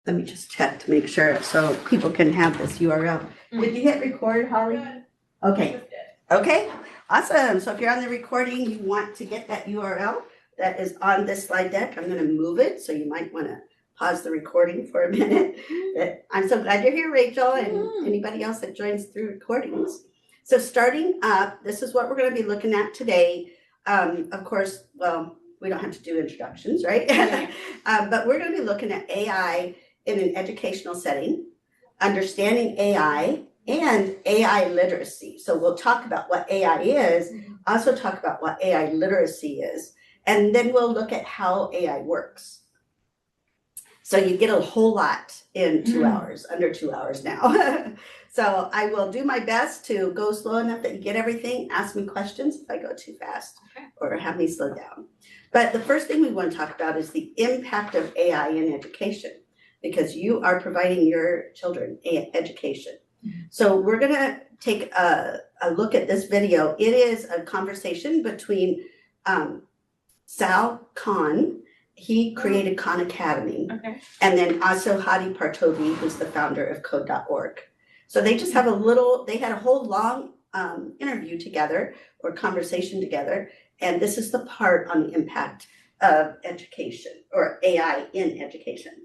Let me just check to make sure so people can have this URL. Did you hit record, Holly? Okay. Okay, awesome. So if you're on the recording, you want to get that URL that is on this slide deck. I'm going to move it, so you might want to pause the recording for a minute. But I'm so glad you're here, Rachel, and anybody else that joins through recordings. So starting up, this is what we're going to be looking at today. Of course, well, we don't have to do introductions, right? But we're going to be looking at AI in an educational setting, understanding AI, and AI literacy. So we'll talk about what AI is, also talk about what AI literacy is, and then we'll look at how AI works. So you get a whole lot in 2 hours, under 2 hours now. So I will do my best to go slow enough that you get everything. Ask me questions if I go too fast, or have me slow down. But the first thing we want to talk about is the impact of AI in education, because you are providing your children education. So we're going to take a look at this video. It is a conversation between Sal Khan. He created Khan Academy. And then also Hadi Partovi, who's the founder of code.org. So they just have they had a whole long interview together or conversation together. And this is the part on the impact of education or AI in education.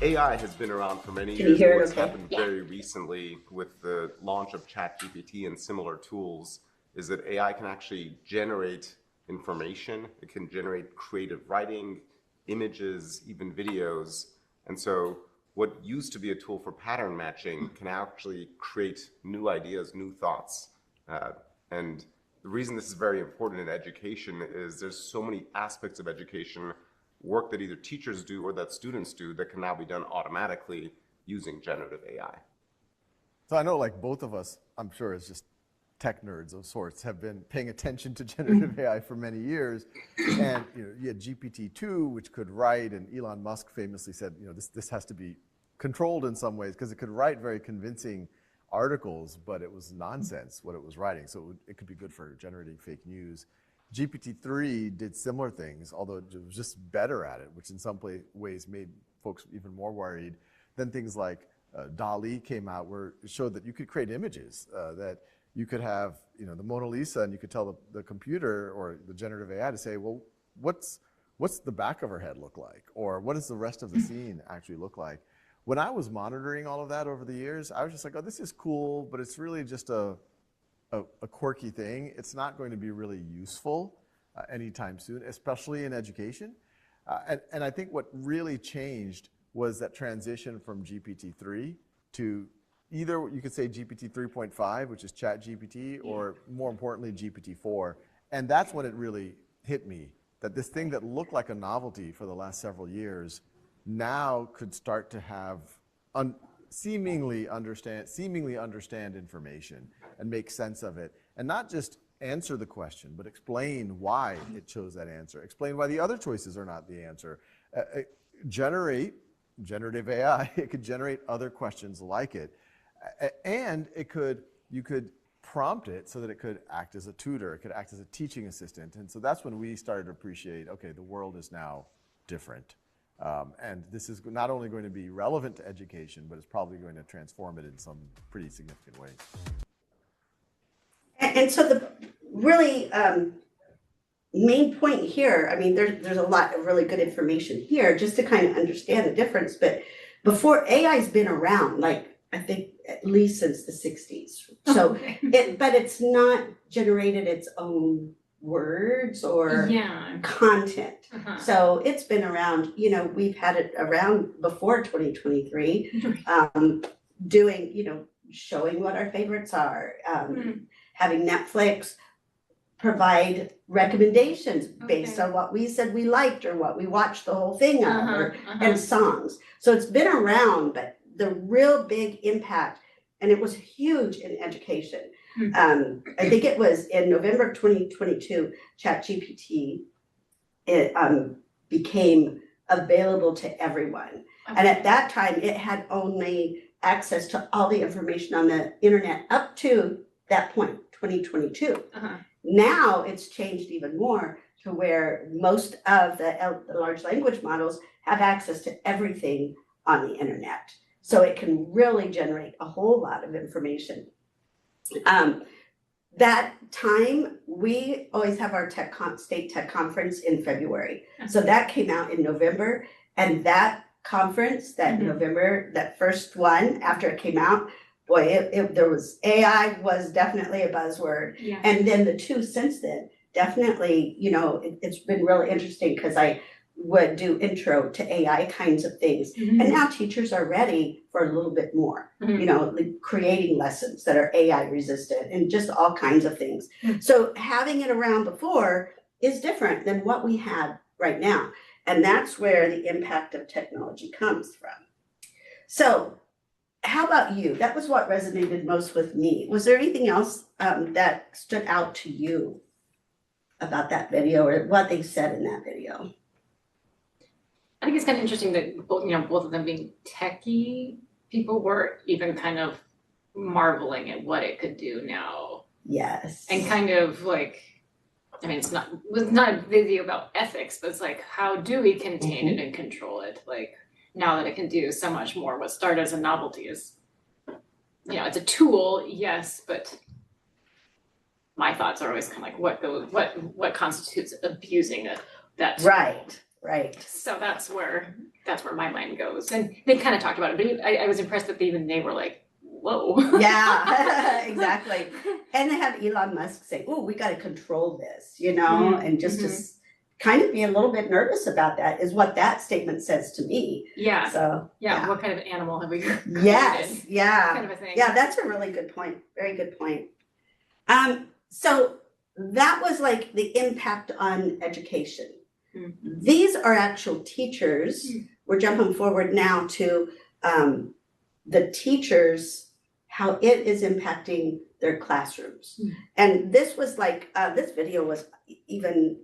AI has been around for many years. What's happened very recently with the launch of ChatGPT and similar tools is that AI can actually generate information. It can generate creative writing, images, even videos. And so what used to be a tool for pattern matching can actually create new ideas, new thoughts. And the reason this is very important in education is there's so many aspects of education, work that either teachers do or that students do, that can now be done automatically using generative AI. So I know, like, both of us, I'm sure as just tech nerds of sorts, have been paying attention to generative AI for many years. And you had GPT-2, which could write, and Elon Musk famously said, this has to be controlled in some ways because it could write very convincing articles, but it was nonsense what it was writing. So it could be good for generating fake news. GPT-3 did similar things, although it was just better at it, which in some ways made folks even more worried. Then things like DALL-E came out, where it showed that you could create images, that you could have the Mona Lisa, and you could tell the computer or the generative AI to say, well, what's the back of her head look like? Or what does the rest of the scene actually look like? When I was monitoring all of that over the years, I was just like, oh, this is cool, but it's really just a quirky thing. It's not going to be really useful anytime soon, especially in education. And I think what really changed was that transition from GPT-3 to either you could say GPT 3.5, which is ChatGPT, or more importantly, GPT-4. And that's when it really hit me, that this thing that looked like a novelty for the last several years now could start to have seemingly understand information and make sense of it, and not just answer the question, but explain why it chose that answer, explain why the other choices are not the answer. Generative AI, it could generate other questions like it, and you could prompt it so that it could act as a tutor, it could act as a teaching assistant. And so that's when we started to appreciate, okay, the world is now different. And this is not only going to be relevant to education, but it's probably going to transform it in some pretty significant ways. And so the really main point here, I mean, there's a lot of really good information here just to kind of understand the difference. But before, AI's been around, like, I think at least since the 60s. So, but it's not generated its own words or content. So it's been around, we've had it around before 2023, doing, showing what our favorites are, having Netflix provide recommendations based on what we said we liked or what we watched the whole thing of, and songs. So it's been around, but the real big impact, and it was huge in education. I think it was in November of 2022, ChatGPT, it became available to everyone. And at that time, it had only access to all the information on the internet up to that point, 2022. Now it's changed even more to where most of the large language models have access to everything on the internet. So it can really generate a whole lot of information. That time, we always have our state tech conference in February. So that came out in November, and that conference, that November, that first one after it came out, boy, there was AI was definitely a buzzword. Yeah. And then the two since then, definitely, it's been really interesting because I would do intro to AI kinds of things. And now teachers are ready for a little bit more, like creating lessons that are AI resistant and just all kinds of things. So having it around before is different than what we have right now. And that's where the impact of technology comes from. So how about you? That was what resonated most with me. Was there anything else that stood out to you about that video or what they said in that video? I think it's kind of interesting that both of them being techie people were even kind of marveling at what it could do now. Yes. And kind of like, I mean, it was not a video about ethics, but it's like, how do we contain it and control it? Like, now that it can do so much more, what started as a novelty is, it's a tool, yes, but my thoughts are always kind of like, what constitutes abusing that tool? Right. So that's where my mind goes. And they kind of talked about it, but I was impressed that even they were like, whoa. Yeah, exactly. And they have Elon Musk say, "Oh, we got to control this," and just to kind of be a little bit nervous about that is what that statement says to me. Yeah. So yeah. What kind of animal have we created? Yes. Yeah. Kind of a thing. Yeah, that's a really good point. Very good point. So that was like the impact on education. These are actual teachers. We're jumping forward now to the teachers, how it is impacting their classrooms. And this was like, this video was even,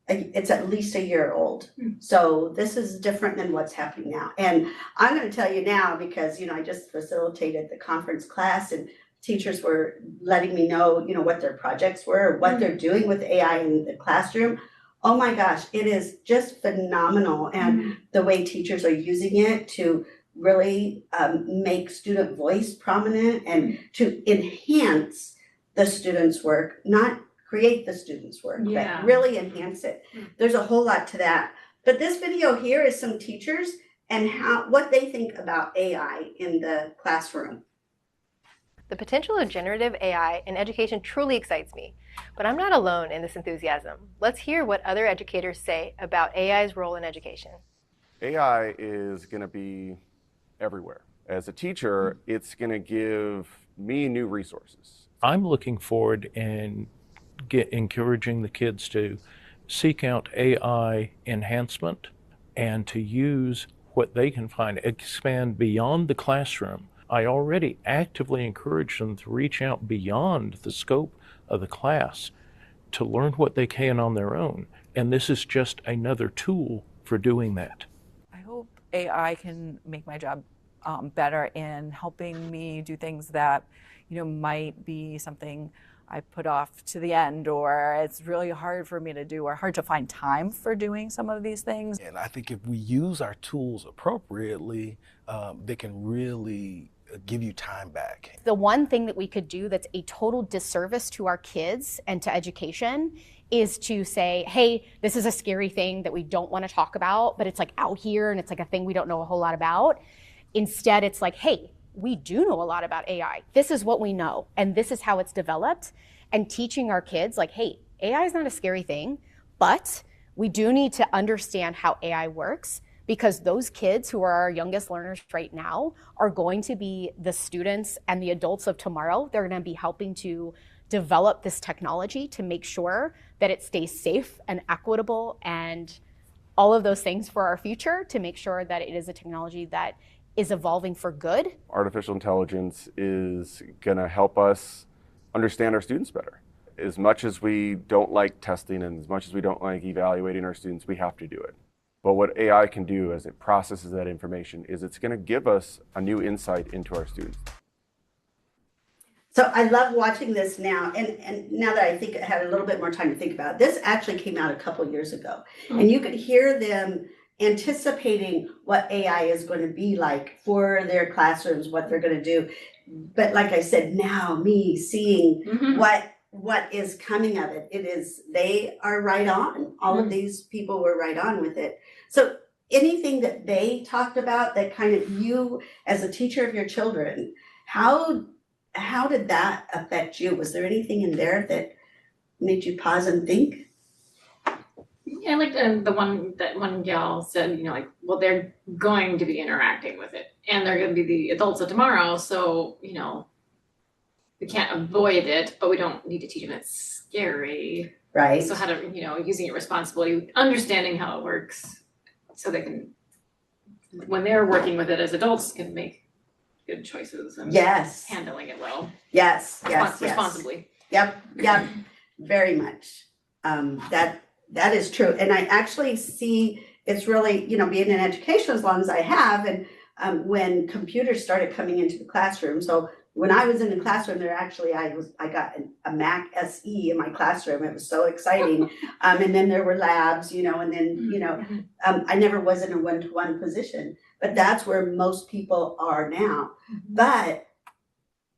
it's at least a year old. So this is different than what's happening now. And I'm going to tell you now because, I just facilitated the conference class and teachers were letting me know, what their projects were, what they're doing with AI in the classroom. Oh my gosh, it is just phenomenal. And the way teachers are using it to really make student voice prominent and to enhance the students' work, not create the students' work, but really enhance it. There's a whole lot to that. But this video here is some teachers and what they think about AI in the classroom. The potential of generative AI in education truly excites me, but I'm not alone in this enthusiasm. Let's hear what other educators say about AI's role in education. AI is going to be everywhere. As a teacher, it's going to give me new resources. I'm looking forward and encouraging the kids to seek out AI enhancement and to use what they can find, expand beyond the classroom. I already actively encourage them to reach out beyond the scope of the class to learn what they can on their own. And this is just another tool for doing that. I hope AI can make my job better in helping me do things that, might be something I put off to the end, or it's really hard for me to do, or hard to find time for doing some of these things. And I think if we use our tools appropriately, they can really give you time back. The one thing that we could do that's a total disservice to our kids and to education is to say, hey, this is a scary thing that we don't want to talk about, but it's like out here and it's like a thing we don't know a whole lot about. Instead, it's like, hey, we do know a lot about AI. This is what we know, and this is how it's developed. And teaching our kids like, hey, AI is not a scary thing, but we do need to understand how AI works, because those kids who are our youngest learners right now are going to be the students and the adults of tomorrow. They're going to be helping to develop this technology to make sure that it stays safe and equitable and all of those things for our future, to make sure that it is a technology that is evolving for good. Artificial intelligence is going to help us understand our students better. As much as we don't like testing and as much as we don't like evaluating our students, we have to do it. But what AI can do as it processes that information is it's going to give us a new insight into our students. So I love watching this now, and now that I think I had a little bit more time to think about it, this actually came out a couple years ago. And you could hear them anticipating what AI is going to be like for their classrooms, what they're going to do. But like I said, now me seeing what is coming of it, they are right on. All of these people were right on with it. So anything that they talked about that kind of you as a teacher of your children, how did that affect you? Was there anything in there that made you pause and think? Yeah, like the one gal said, like, well, they're going to be interacting with it, and they're going to be the adults of tomorrow. So, we can't avoid it, but we don't need to teach them it's scary. Right. So how to, using it responsibly, understanding how it works, so they can, when they're working with it as adults, can make good choices and handling it well. Yes. Responsibly. Yep. Very much. That is true. And I actually see it's really, being in education as long as I have, and when computers started coming into the classroom. So when I was in the classroom, I got a Mac SE in my classroom. It was so exciting. And then there were labs, and then, I never was in a one-to-one position, but that's where most people are now. But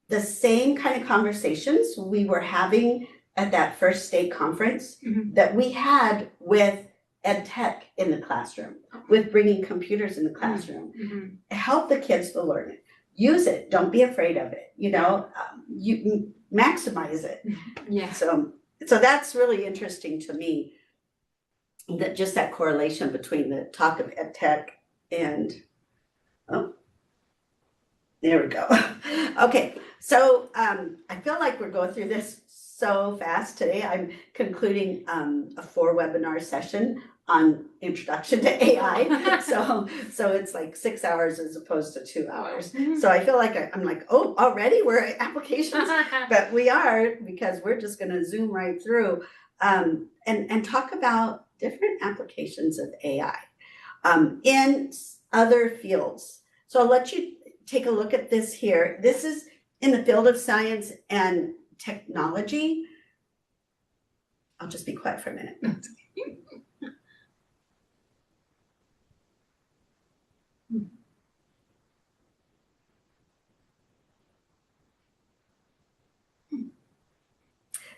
the same kind of conversations we were having at that first state conference that we had with ed tech in the classroom, with bringing computers in the classroom, help the kids to learn it, use it, don't be afraid of it, you maximize it. Yeah. So that's really interesting to me, that just that correlation between the talk of ed tech and, there we go. Okay, so I feel like we're going through this so fast today. I'm concluding a 4-webinar session on introduction to AI. So it's like 6 hours as opposed to 2 hours. So I feel like I'm like, oh, already we're at applications, but we are, because we're just going to zoom right through and talk about different applications of AI in other fields. So I'll let you take a look at this here. This is in the field of science and technology. I'll just be quiet for a minute.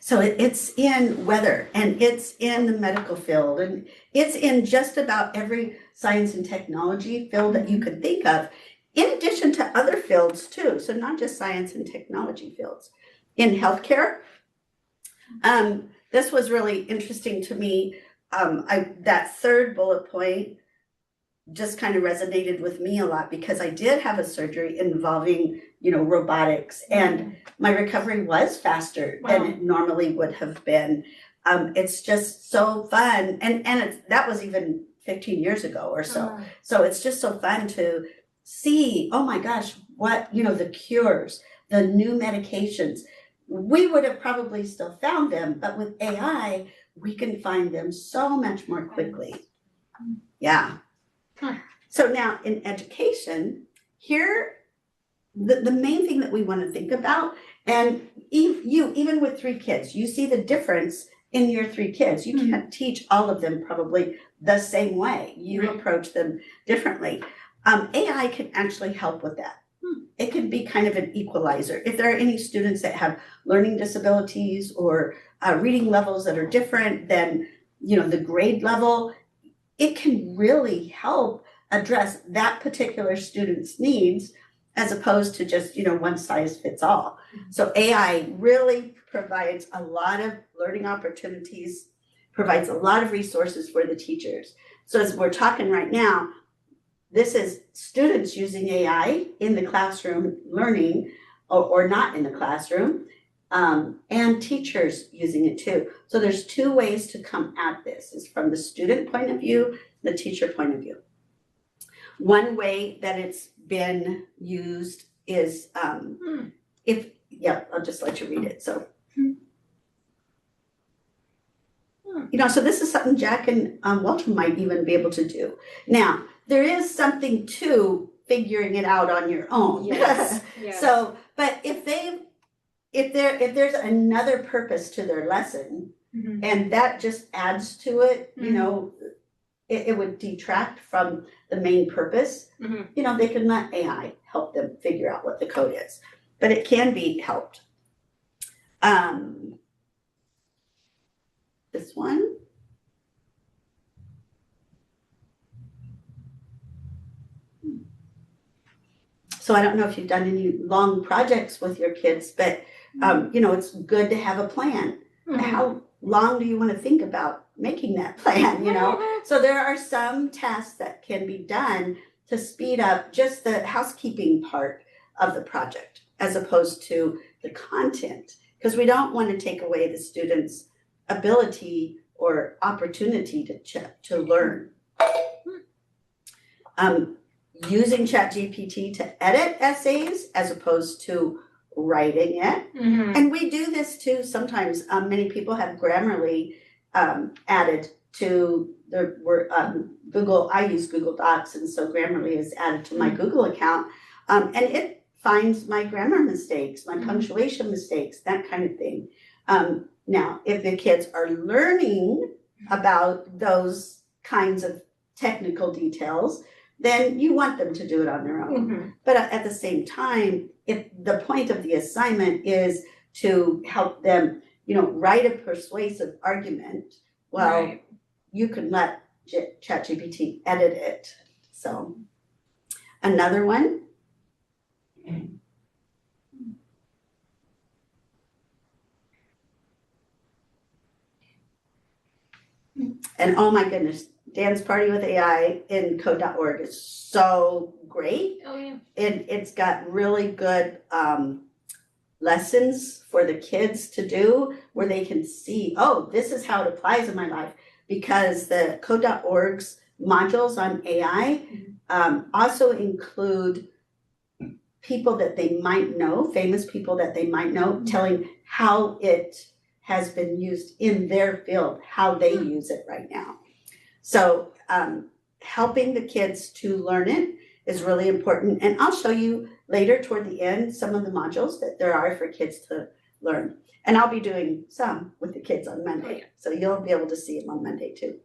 So it's in weather, and it's in the medical field, and it's in just about every science and technology field that you could think of, in addition to other fields too. So not just science and technology fields. In healthcare, this was really interesting to me. That third bullet point just kind of resonated with me a lot, because I did have a surgery involving, robotics, and my recovery was faster than it normally would have been. It's just so fun, and that was even 15 years ago or so. So it's just so fun to see, oh my gosh, what, the cures, the new medications. We would have probably still found them, but with AI, we can find them so much more quickly. Yeah. So now in education, here, the main thing that we want to think about, and even with 3 kids, you see the difference in your 3 kids. You can't teach all of them probably the same way. You approach them differently. AI can actually help with that. It can be kind of an equalizer. If there are any students that have learning disabilities or reading levels that are different than, the grade level, it can really help address that particular student's needs, as opposed to just, one size fits all. So AI really provides a lot of learning opportunities, provides a lot of resources for the teachers. So as we're talking right now, this is students using AI in the classroom learning, or not in the classroom, and teachers using it too. So there's 2 ways to come at this, is from the student point of view, the teacher point of view. One way that it's been used is I'll just let you read it. So, so this is something Jack and Walter might even be able to do. Now, there is something to figuring it out on your own. Yes. So, but if if there's another purpose to their lesson, and that just adds to it, you know, it would detract from the main purpose. You know, they can let AI help them figure out what the code is, but it can be helped. This one. So I don't know if you've done any long projects with your kids, but you know, it's good to have a plan. How long do you want to think about making that plan, you know? So there are some tasks that can be done to speed up just the housekeeping part of the project as opposed to the content, because we don't want to take away the students' ability or opportunity to learn. Using ChatGPT to edit essays as opposed to writing it. And we do this too sometimes. Many people have Grammarly added to their Google. I use Google Docs, and so Grammarly is added to my Google account. And it finds my grammar mistakes, my punctuation mistakes, that kind of thing. Now, if the kids are learning about those kinds of technical details, then you want them to do it on their own. But at the same time, if the point of the assignment is to help them, you know, write a persuasive argument, well, you can let ChatGPT edit it. So, another one. And oh my goodness, Dance Party with AI in code.org is so great. Oh yeah. And it's got really good lessons for the kids to do where they can see, oh, this is how it applies in my life. Because the code.org's modules on AI also include people that they might know, famous people that they might know, telling how it has been used in their field, how they use it right now. So helping the kids to learn it is really important. And I'll show you later toward the end some of the modules that there are for kids to learn. And I'll be doing some with the kids on Monday. So you'll be able to see them on Monday too.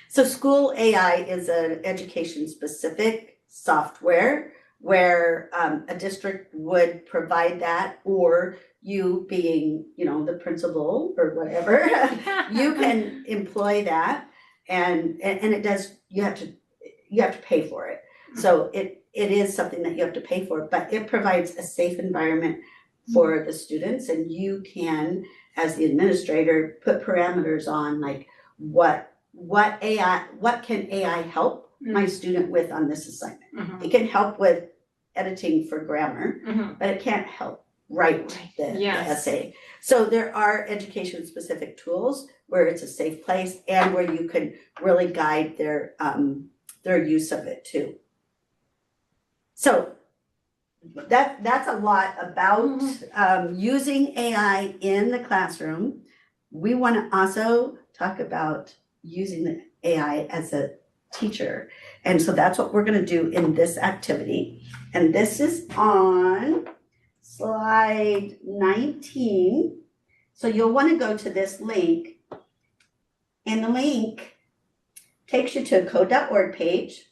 So School AI is an education-specific software where a district would provide that, or you being, you know, the principal or whatever, you can employ that, and it does. You have to pay for it. So it is something that you have to pay for, but it provides a safe environment for the students, and you can, as the administrator, put parameters on like what can AI help my student with on this assignment. It can help with editing for grammar, but it can't help write the essay. So there are education specific tools where it's a safe place and where you can really guide their use of it too. So that's a lot about using AI in the classroom. We want to also talk about using the AI as a teacher. And so that's what we're going to do in this activity. And this is on slide 19. So you'll want to go to this link. And the link takes you to a code.org page.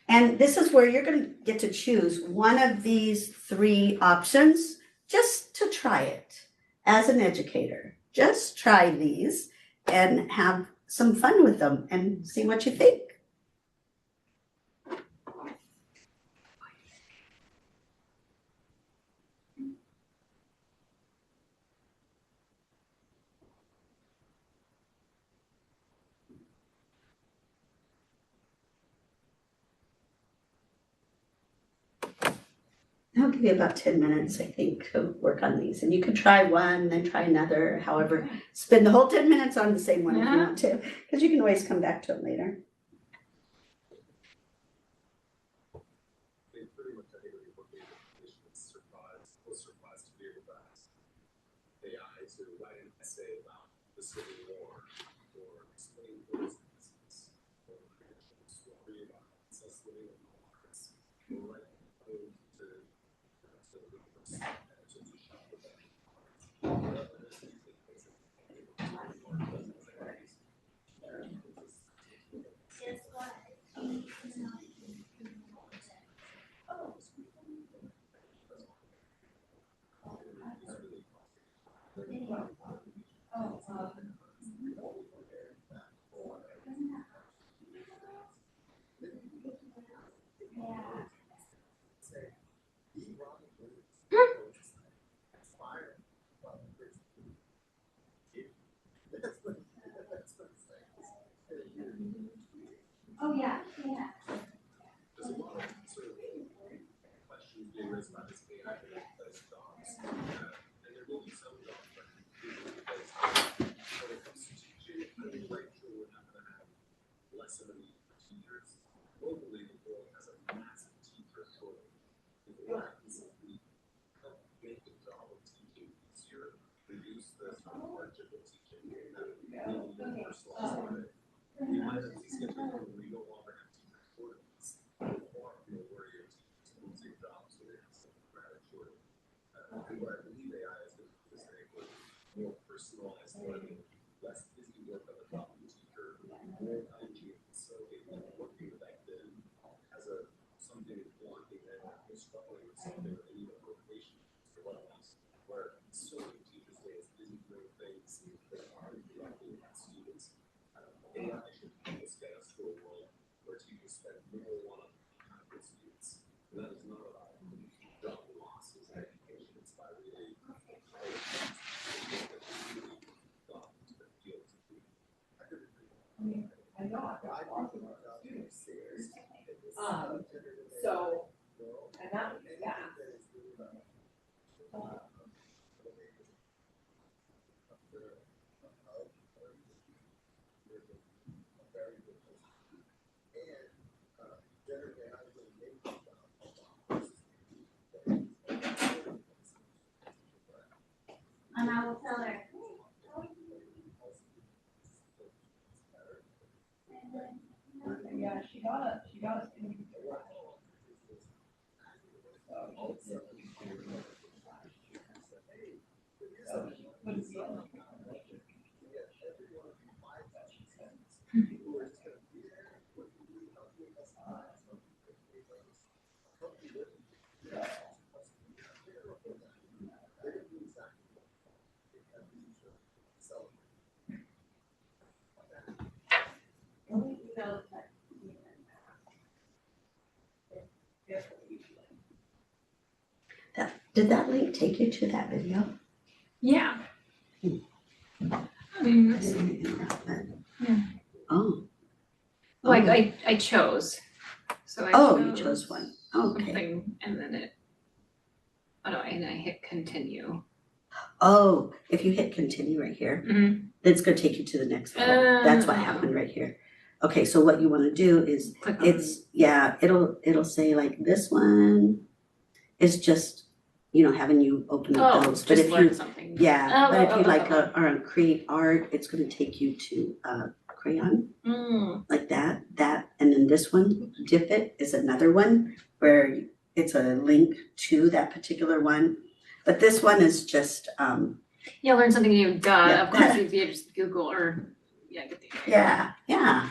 And this is where you're going to get to choose one of these three options just to try it as an educator. Just try these and have some fun with them and see what you think. I'll give you about 10 minutes, I think, to work on these. And you can try one, then try another, however, spend the whole 10 minutes on the same one if you want to, because you can always come back to it later. AI to write an essay about the Civil War or explain those business or create a story about ancestry and arts or write code to There's a lot of sort of questions being raised by this AI that replace jobs. And there will be some jobs that can be replaced. When it comes to teaching, I'm quite sure we're not going to have less of a need for teachers. Globally, the world has a massive teacher shortage. If we help make the job of teaching easier, reduce the sort of hardship of teaching in that really personalized way, we might at least get to the point where we no longer have teacher shortages. Or no worry of teachers losing jobs or some dramatic shortage. And what I believe AI is going to do is enable more personalized learning, less busy work on the top of the teacher, more time to facilitate working with that kid as a something blocking that is struggling with something or any other motivation or what else. Where so many teachers stay as busy doing things that aren't directly at students. AI should help us get us to a world where teachers spend more one-on-one with students. And that is not about job losses in education. It's about really So, and that, yeah. And I will tell her. Yeah, she got us. Did that link take you to that video? Yeah. I mean, yeah. Oh. Like I chose. So I You chose one. Okay. something and then it, and I hit continue. Oh, if you hit continue right here, Mm-hmm. then it's gonna take you to the next level. That's what happened right here. Okay, so what you wanna do is, Click on it'll say like this one is just, having you open up those. But just if learn you, something. but if you are on create art, it's gonna take you to crayon, like that, and then this one, dip it, is another one where it's a link to that particular one. But this one is just, learn something new, duh, Yeah. of course, if you just Google or, get the idea. yeah.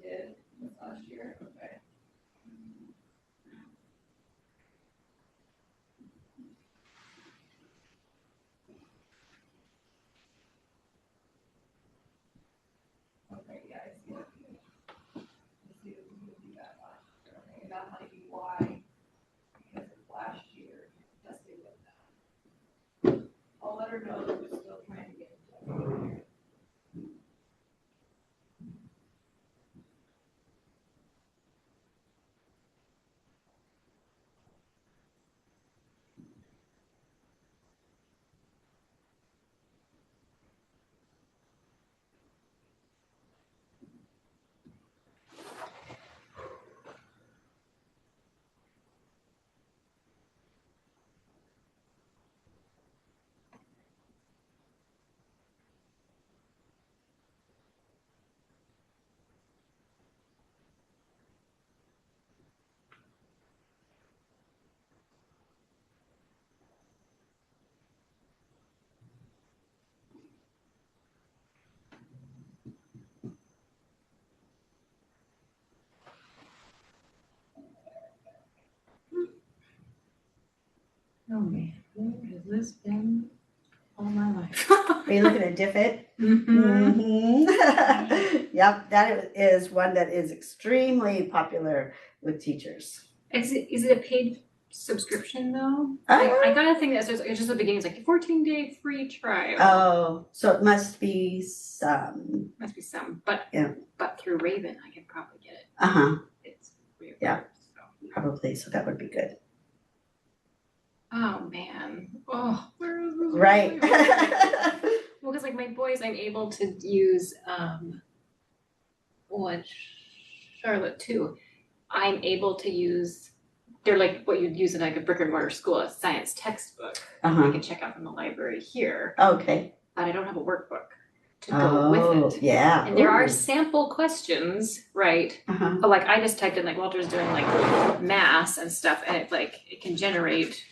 Did last year. this been all my life? Are you looking at Diffit? Mm-hmm. Yep, that is one that is extremely popular with teachers. Is it a paid subscrition though? I got a thing that says it's just the beginning. It's like a 14-day free trial. Oh, so it must be some. Must be some, but Yeah. But through Raven, I can probably get it. It's real. Yeah. So. Probably, so that would be good. Oh man. Oh, where is this? Right. Well, because like my boys, I'm able to use Charlotte too. I'm able to use. They're like what you'd use in like a brick and mortar school, a science textbook. I can check out from the library here. Okay. But I don't have a workbook to go with it. Yeah. And there are sample questions, right? But like I just typed in like Walter's doing like mass and stuff, and it can generate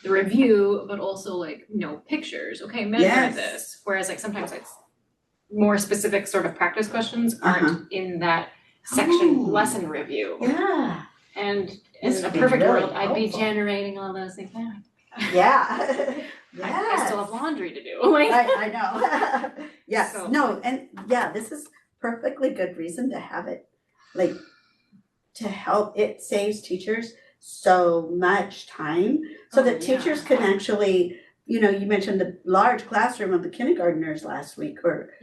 the review, but also like pictures. Okay, measure this. Whereas like sometimes it's more specific sort of practice questions aren't in that section lesson review. Yeah. And in a perfect world, I'd be generating all those things. Yeah. I still have laundry to do. I know. Yes. So. No, and yeah, this is perfectly good reason to have it, like, to help. It saves teachers so much time, so that teachers can actually, you mentioned the large classroom of the kindergartners last week, or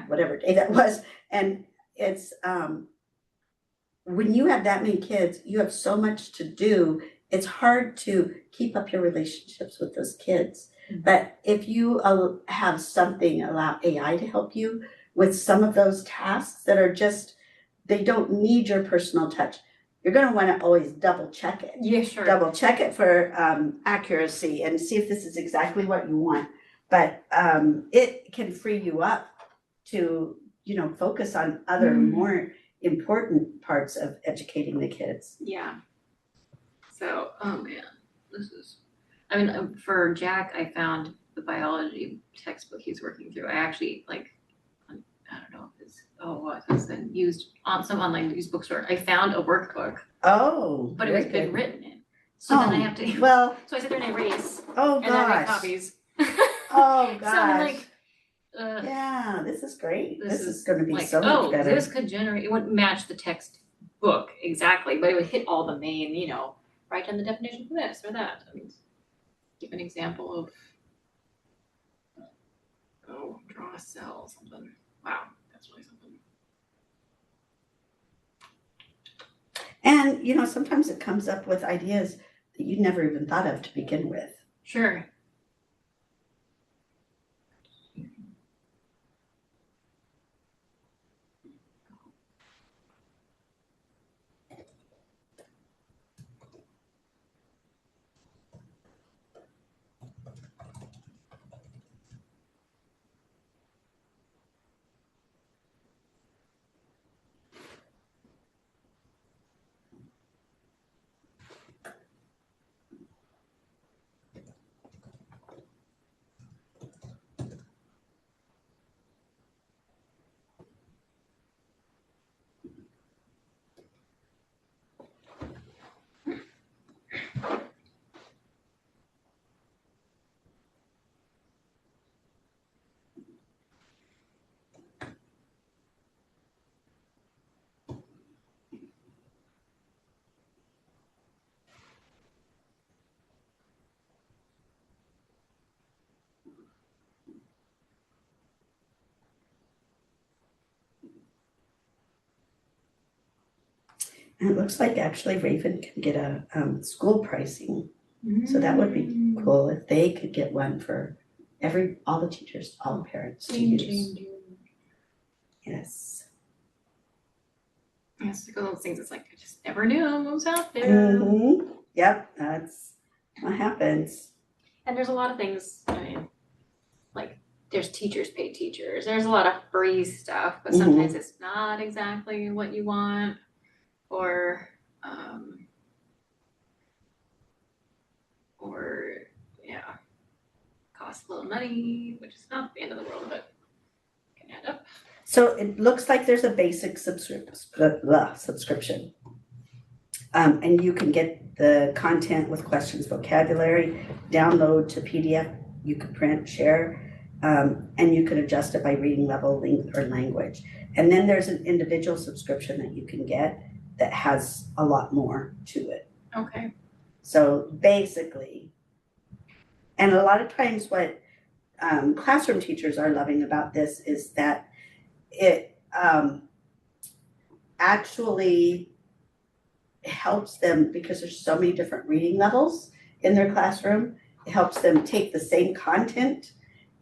whatever day that was, and it's when you have that many kids, you have so much to do. It's hard to keep up your relationships with those kids. But if you have something, allow AI to help you with some of those tasks that are just, they don't need your personal touch. You're going to want to always double check it. Yeah, sure. Double check it for accuracy and see if this is exactly what you want. But it can free you up to, focus on other more important parts of educating the kids. Yeah. So, oh man, for Jack, I found the biology textbook he's working through. I actually I don't know if it's been used on some online used bookstore. I found a workbook. Oh. But it was been written in. So then I have to. Well. So I sit there and I erase. Oh gosh. And then I make copies. Oh gosh. So I'm yeah, this is great. This is going to be so much better. This could generate. It wouldn't match the textbook exactly, but it would hit all the main. Write down the definition for this or that. Give an example of. Draw a cell, something. Wow, that's really something. And sometimes it comes up with ideas that you never even thought of to begin with. Sure. And it looks like actually Raven can get a school pricing. So that would be cool if they could get one for all the teachers, all the parents to use. Yes. It's like one of those things. It's like I just never knew what was out there. Yep, that's what happens. And there's a lot of things. Like there's teachers pay teachers. There's a lot of free stuff, but sometimes it's not exactly what you want, or costs a little money, which is not the end of the world, but can add up. So it looks like there's a basic subscription. And you can get the content with questions, vocabulary, download to PDF, you can print, share, and you can adjust it by reading level, length, or language. And then there's an individual subscription that you can get that has a lot more to it. Okay. So basically, and a lot of times what classroom teachers are loving about this is that it actually helps them, because there's so many different reading levels in their classroom, it helps them take the same content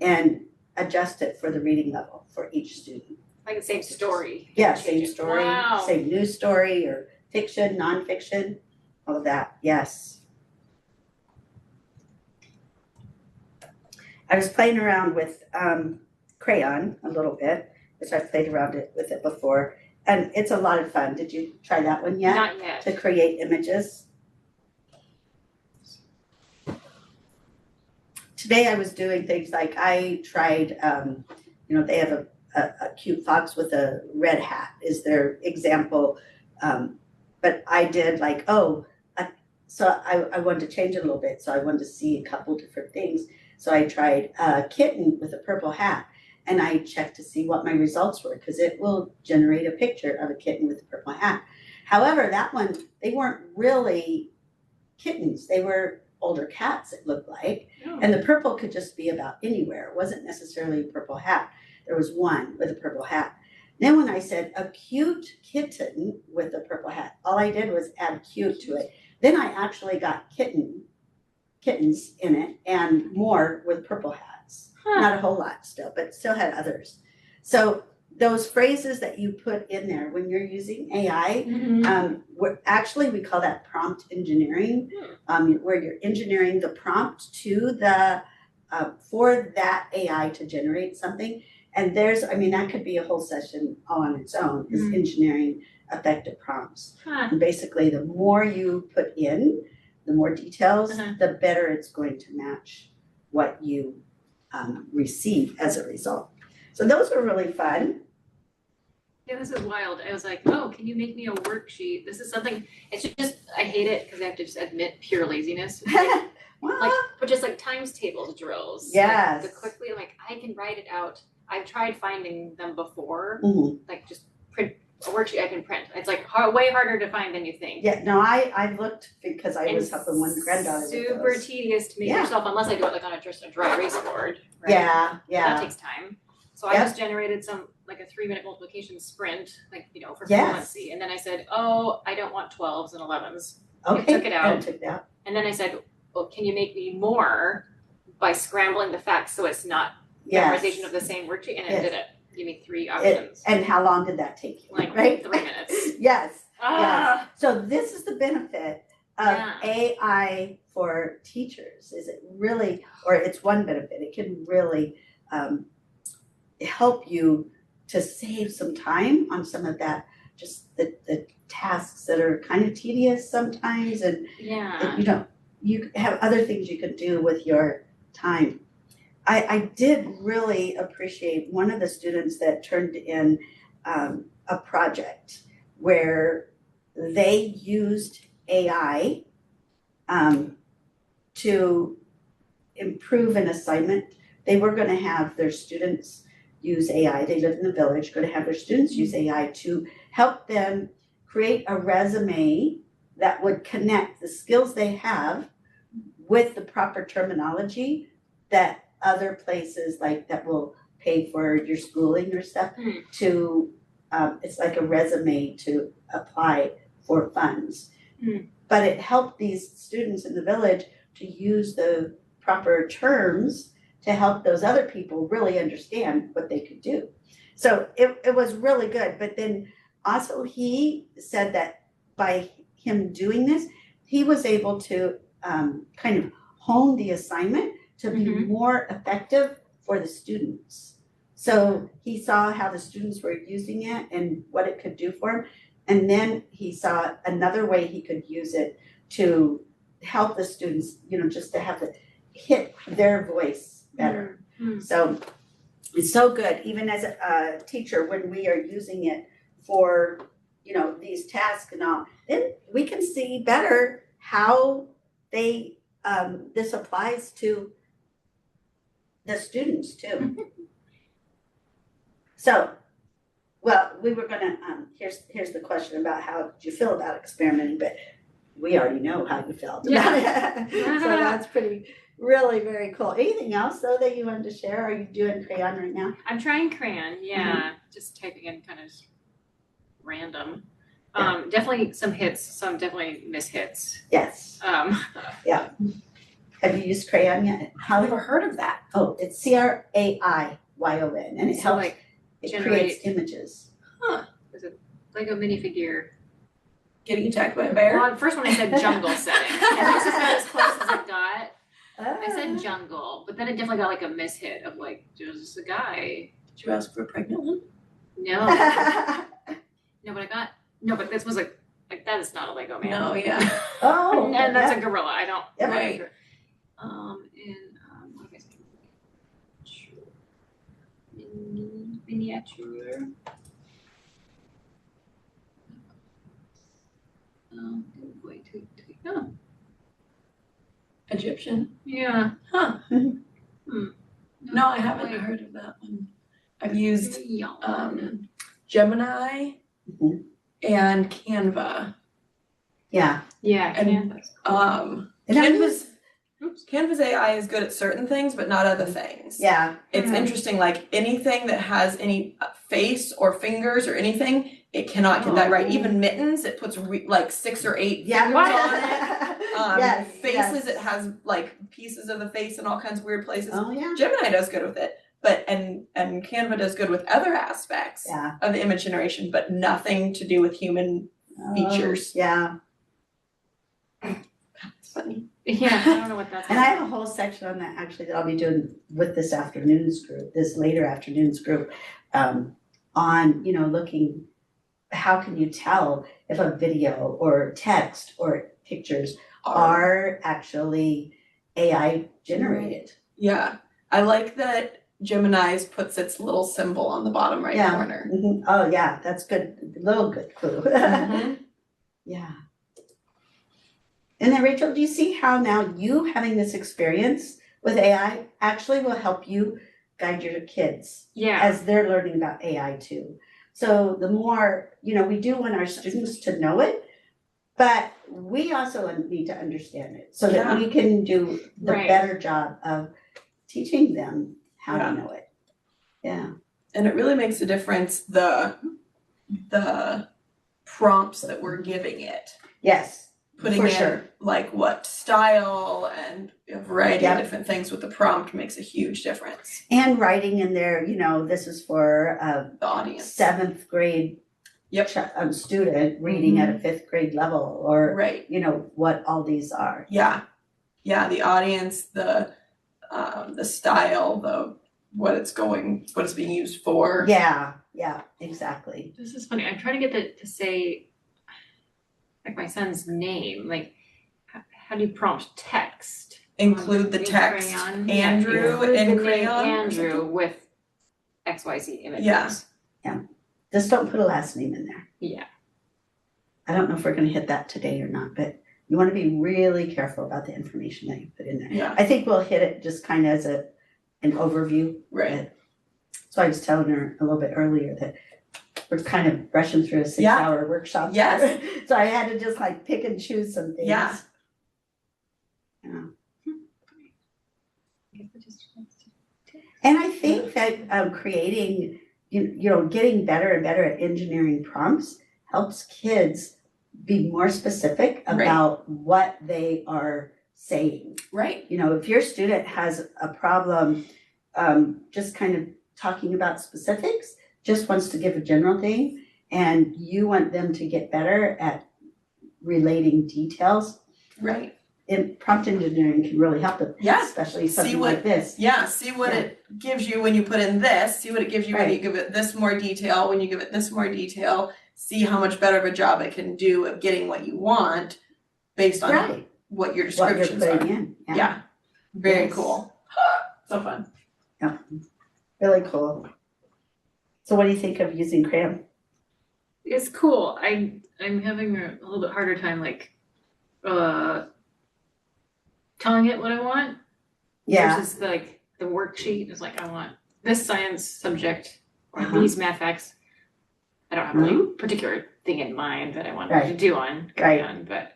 and adjust it for the reading level for each student. Like the same story. Yeah, same story, Wow. same news story, or fiction, nonfiction, all of that, yes. I was playing around with crayon a little bit, which I've played around with it before, and it's a lot of fun. Did you try that one yet? Not yet. To create images? Today I was doing things like I tried, they have a cute fox with a red hat is their example. But I did like, so I wanted to change it a little bit. So I wanted to see a couple different things. So I tried a kitten with a purple hat, and I checked to see what my results were, because it will generate a picture of a kitten with a purple hat. However, that one, they weren't really kittens. They were older cats, it looked like. Oh. And the purple could just be about anywhere. It wasn't necessarily a purple hat. There was one with a purple hat. Then when I said a cute kitten with a purple hat, all I did was add cute to it. Then I actually got kittens in it and more with purple hats. Huh. Not a whole lot still, but still had others. So those phrases that you put in there when you're using AI, we call that prompt engineering, where you're engineering the prompt to the for that AI to generate something. And that could be a whole session all on its own, is engineering effective prompts. And basically, the more you put in, the more details, the better it's going to match what you receive as a result. So those were really fun. Yeah, this is wild. I was like, oh, can you make me a worksheet? This is something, it's just, I hate it because I have to just admit pure laziness. But just like times tables drills. Yes. Like, quickly, like I can write it out. I've tried finding them before, like just print a worksheet I can print. It's like way harder to find than you think. Yeah, no, I looked because I was helping one granddaughter with super those. tedious to make yourself, unless I do it like on just a dry erase board, right? Yeah. That takes time. So I just generated like a 3-minute multiplication sprint, for fluency. And then I said, oh, I don't want 12s and 11s. Okay. I took it out. And took that. And then I said, well, can you make me more by scrambling the facts so it's not memorization of the same worksheet? And it did it. Give me 3 options. And how long did that take you? Like right? 3 minutes. Yes. So this is the benefit of AI for teachers. Is it really, or it's one benefit, it can really help you to save some time on some of that, just the tasks that are kind of tedious sometimes, and you have other things you could do with your time. I did really appreciate one of the students that turned in a project where they used AI to improve an assignment. They were going to have their students use AI. They live in the village, going to have their students use AI to help them create a resume that would connect the skills they have with the proper terminology that other places like that will pay for your schooling or stuff to, it's like a resume to apply for funds. But it helped these students in the village to use the proper terms to help those other people really understand what they could do. So it was really good. But then also he said that by him doing this, he was able to kind of hone the assignment to be more effective for the students. So he saw how the students were using it and what it could do for them. And then he saw another way he could use it to help the students, just to have hit their voice better. So it's so good, even as a teacher, when we are using it for, these these tasks and all, then we can see better how they, this applies to the students too. So, well, we were gonna, here's the question about how did you feel about experimenting, but we already know how you felt about it. So that's really very cool. Anything else though that you wanted to share? Are you doing crayon right now? I'm trying crayon, yeah, just typing in kind of random. Definitely some hits, some definitely mishits. Yes. Yeah. Have you used crayon yet? I've never heard of that. Oh, it's CRAIYON, and it So, helps. like, It generate- creates images. Is it Lego minifigure? Getting attacked by a bear? Well, first one I said jungle setting, and this is about as close as it got. I Ah. said jungle, but then it definitely got like a mishit of like, just a guy. Did you ask for a pregnant one? No, no, but I got, no, but this was like that is not a Lego man. No, yeah. Oh. And that's yeah. a gorilla, I don't. Yep. Right. What am I saying? Miniature. Wait, oh, Egyptian? yeah. Huh. Hmm. No, I haven't heard of that one. I've used Gemini Mhm. and Canva. Yeah. Yeah, And, Canvas. And I Canva's AI is good at certain things, but not other things. Yeah. It's interesting, like anything that has any face or fingers or anything, it cannot get that right. Even mittens, it puts like 6 or 8 Yeah. fingers on it. Yes, Faces, yes. it has like pieces of the face in all kinds of weird places. Oh yeah. Gemini does good with it, but and Canva does good with other aspects Yeah. of the image generation, but nothing to do with human features. Yeah. It's funny. Yeah, I don't know what that's. And I have a whole section on that actually that I'll be doing with this afternoon's group, this later afternoon's group, on, looking, how can you tell if a video or text or pictures are actually AI generated? Yeah, I like that Gemini's puts its little symbol on the bottom right Yeah. corner. Mhm. Oh yeah, that's good, little good clue. Mhm. Yeah. And then Rachel, do you see how now you having this experience with AI actually will help you guide your kids Yeah. as they're learning about AI too? So the more, we do want our students to know it, but we also need to understand it so that we can do the Right. better job of teaching them how to know it. Yeah. And it really makes a difference the prompts that we're giving it. Yes. Putting For in sure. like what style and a variety Yep. of different things with the prompt makes a huge difference. And writing in there, this is for The audience. 7th grade student reading at a 5th grade level, or Right. what all these are. Yeah. Yeah, the audience, the style, what it's being used for. Yeah, exactly. This is funny. I'm trying to get it to say like my son's name. Like, how do you prompt text? Include the In text, crayon? Andrew Include in the name crayon. or Andrew something. with XYZ images. Yeah. Just don't put a last name in there. Yeah. I don't know if we're gonna hit that today or not, but you wanna be really careful about the information that you put in there. Yeah. I think we'll hit it just kind of as an overview. Right. So I was telling her a little bit earlier that we're kind of rushing through a 6-hour workshop. Yes. So I had to just like pick and choose some things. Yeah. Yeah. And I think that creating, getting better and better at engineering prompts helps kids be more specific about what they are saying. Right. If your student has a problem, just kind of talking about specifics, just wants to give a general thing, and you want them to get better at relating details. Right. Prompt engineering can really help them, Yeah. especially something what- like this. Yeah, see what it gives you when you put in this, see what it gives you when Right. you give it this more detail, when you give it this more detail, see how much better of a job it can do of getting what you want based on Right. what your What you're descriptions putting are. in. Yeah. Very Yes. cool. So fun. Really cool. So what do you think of using crayon? is cool. I'm having a little bit harder time like telling it what I want. Yeah. Versus like the worksheet is like I want this science subject or these math facts. I don't have a like, particular thing in mind that I want to do on, but.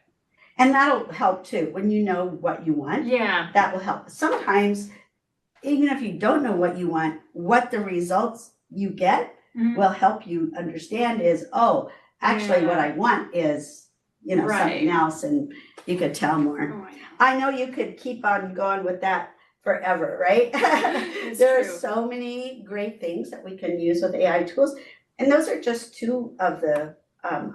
And that'll help too, when you know what you want. Yeah. That will help. Sometimes, even if you don't know what you want, what the results you get will help you understand is, oh, actually what I want is, you know, something else, and you could tell more. Oh, I know you could keep on going with that forever, right? There are so many great things that we can use with AI tools. And those are just two of the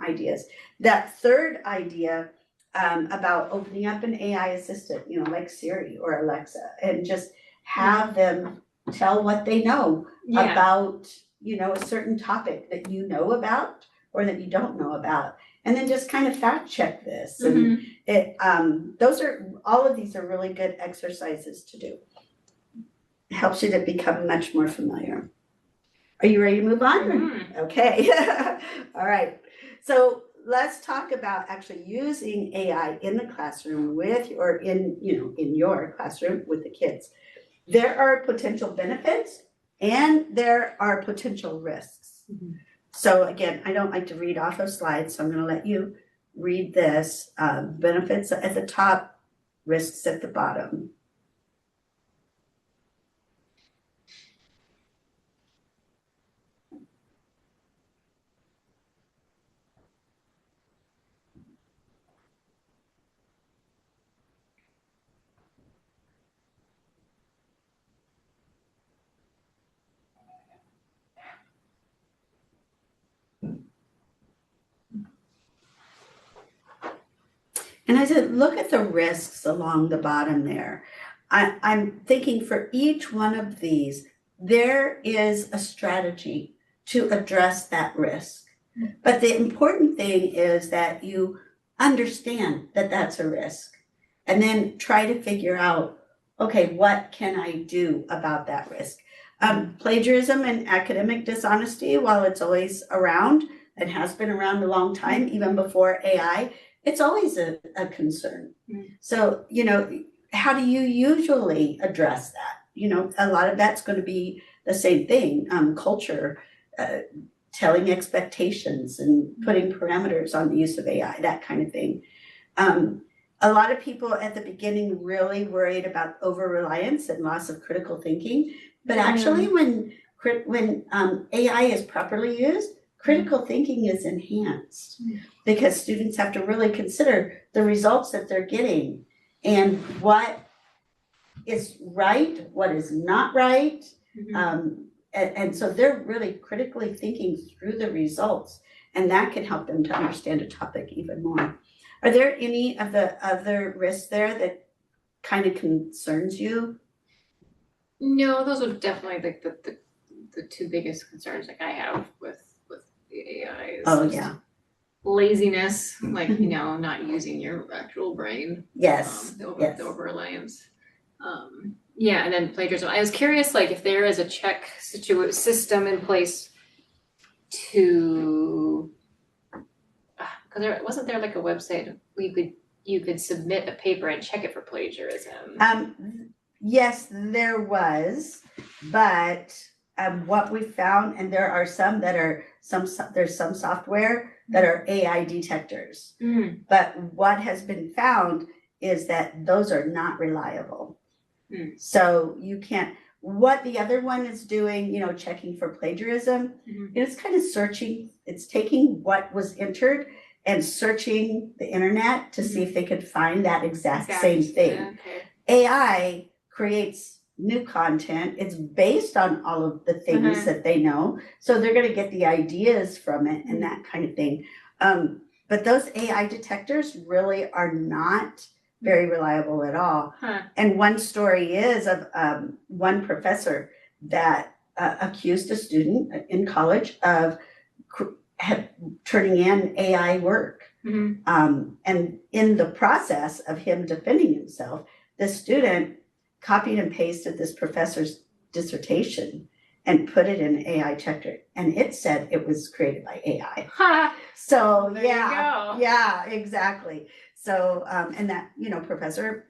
ideas. That third idea about opening up an AI assistant, you know, like Siri or Alexa, and just have them tell what they know about, you know, a certain topic that you know about or that you don't know about. And then just kind of fact check this. And it all of these are really good exercises to do. It helps you to become much more familiar. Are you ready to move on? Okay. All right. So let's talk about actually using AI in the classroom with, or in your classroom with the kids. There are potential benefits and there are potential risks. So again, I don't like to read off of slides, so I'm going to let you read this. Benefits at the top, risks at the bottom. And as I look at the risks along the bottom there, I'm thinking for each one of these, there is a strategy to address that risk. But the important thing is that you understand that that's a risk and then try to figure out, okay, what can I do about that risk? Plagiarism and academic dishonesty, while it's always around and has been around a long time, even before AI, it's always a concern. So, you know, how do you usually address that? You know, a lot of that's going to be the same thing, culture, telling expectations and putting parameters on the use of AI, that kind of thing. A lot of people at the beginning really worried about over-reliance and loss of critical thinking. But actually, when AI is properly used, critical thinking is enhanced because students have to really consider the results that they're getting and what is right, what is not right. And so they're really critically thinking through the results, and that can help them to understand a topic even more. Are there any of the other risks there that kind of concerns you? No, those are definitely like the two biggest concerns like I have with the AI is laziness, like, you know, not using your actual brain. The over-reliance. And then plagiarism. I was curious, like, if there is a check system in place to, because wasn't there like a website you could submit a paper and check it for plagiarism? Yes, there was, but what we found, and there are some that are there's some software that are AI detectors, but what has been found is that those are not reliable. So you can't. What the other one is doing, you know, checking for plagiarism, it's kind of searching. It's taking what was entered and searching the internet to see if they could find that exact same thing. AI creates new content. It's based on all of the things that they know. So they're going to get the ideas from it and that kind of thing. But those AI detectors really are not very reliable at all. And one story is of one professor that accused a student in college of turning in AI work. And in the process of him defending himself, the student copied and pasted this professor's dissertation and put it in an AI checker, and it said it was created by AI. Ha! So There you yeah, go. yeah, exactly. So and that professor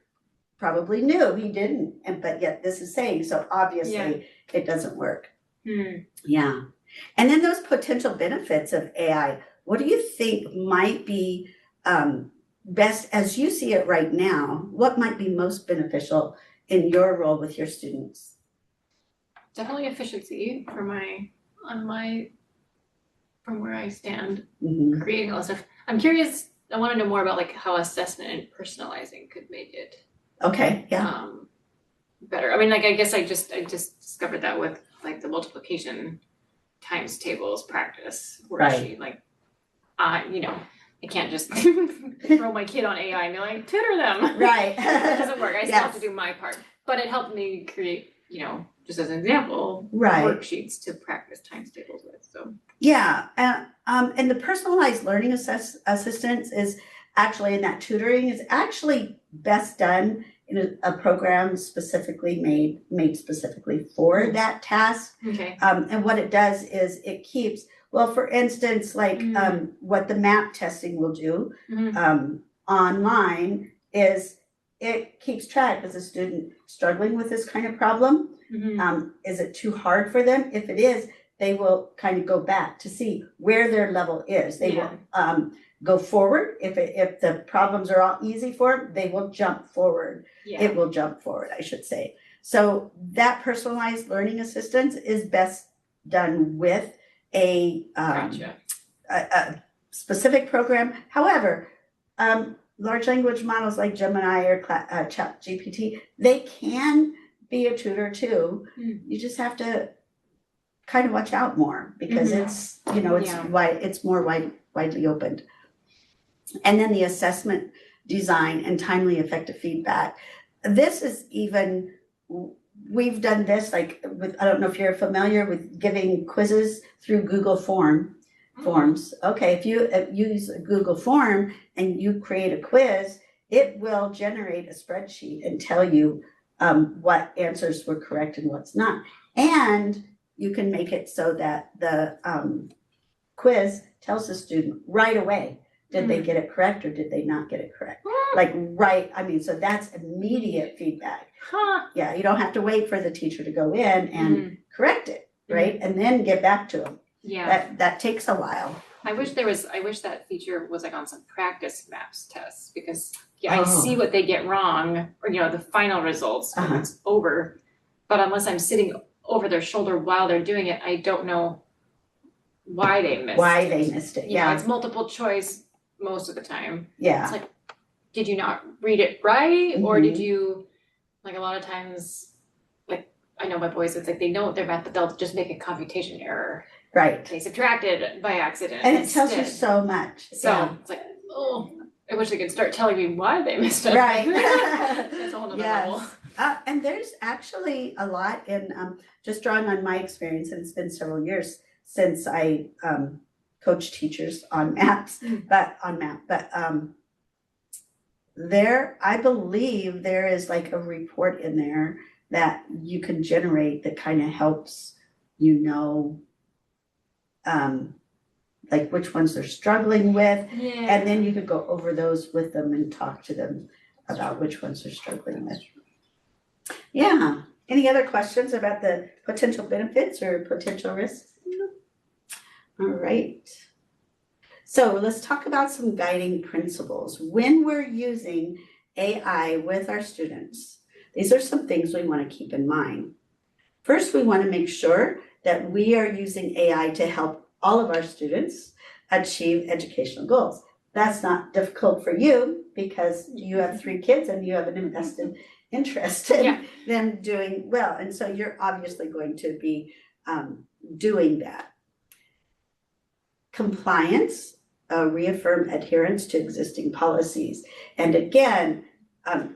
probably knew, he didn't, but yet this is saying, so obviously it doesn't work. Yeah. And then those potential benefits of AI, what do you think might be best as you see it right now? What might be most beneficial in your role with your students? Definitely efficiency from where I stand, creating all this stuff. I'm curious, I want to know more about like how assessment and personalizing could make it better. I mean, like I guess I just discovered that with like the multiplication times tables practice worksheet. Like I can't just throw my kid on AI and be like, tutor them. Right. That doesn't work. I still have to do my part. But it helped me create, just as an example, worksheets to practice times tables with. So yeah, and the personalized learning assistance is actually in that tutoring is actually best done in a program specifically made specifically for that task. Okay. And what it does is it keeps, well, for instance, like what the MAP testing will do online is it keeps track. Is a student struggling with this kind of problem? Is it too hard for them? If it is, they will kind of go back to see where their level is. They will go forward. If the problems are all easy for them, they will jump forward. It will jump forward, I should say. So that personalized learning assistance is best done with a specific program. However, large language models like Gemini or ChatGPT, they can be a tutor too. You just have to kind of watch out more because it's it's more widely opened. And then the assessment design and timely effective feedback. This is even, we've done this like with, I don't know if you're familiar with giving quizzes through Google Forms. Okay, if you use a Google form and you create a quiz, it will generate a spreadsheet and tell you what answers were correct and what's not. And you can make it so that the quiz tells the student right away, did they get it correct or did they not get it correct? So that's immediate feedback. Yeah, you don't have to wait for the teacher to go in and correct it, right? And then get back to them. Yeah. That takes a while. I wish that feature was like on some practice maps tests because I see what they get wrong or the final results when it's over. But unless I'm sitting over their shoulder while they're doing it, I don't know why they missed it. Yeah. It's multiple choice most of the time. Yeah. It's like, did you not read it right? Or did you, like a lot of times, like I know my boys, it's like they know their math, but they'll just make a computation error. Right. They subtracted by accident. And it tells you so much. So it's like, I wish they could start telling me why they missed it. Right. That's a whole other level. And there's actually a lot in, just drawing on my experience, and it's been several years since I coach teachers on maps, but I believe there is like a report in there that you can generate that kind of helps like which ones they're struggling with, and then you could go over those with them and talk to them about which ones they're struggling with. Yeah. Any other questions about the potential benefits or potential risks? All right. So let's talk about some guiding principles. When we're using AI with our students, these are some things we want to keep in mind. First, we want to make sure that we are using AI to help all of our students achieve educational goals. That's not difficult for you because you have 3 kids and you have an invested interest in them doing well. And so you're obviously going to be doing that. Compliance, reaffirm adherence to existing policies. And again,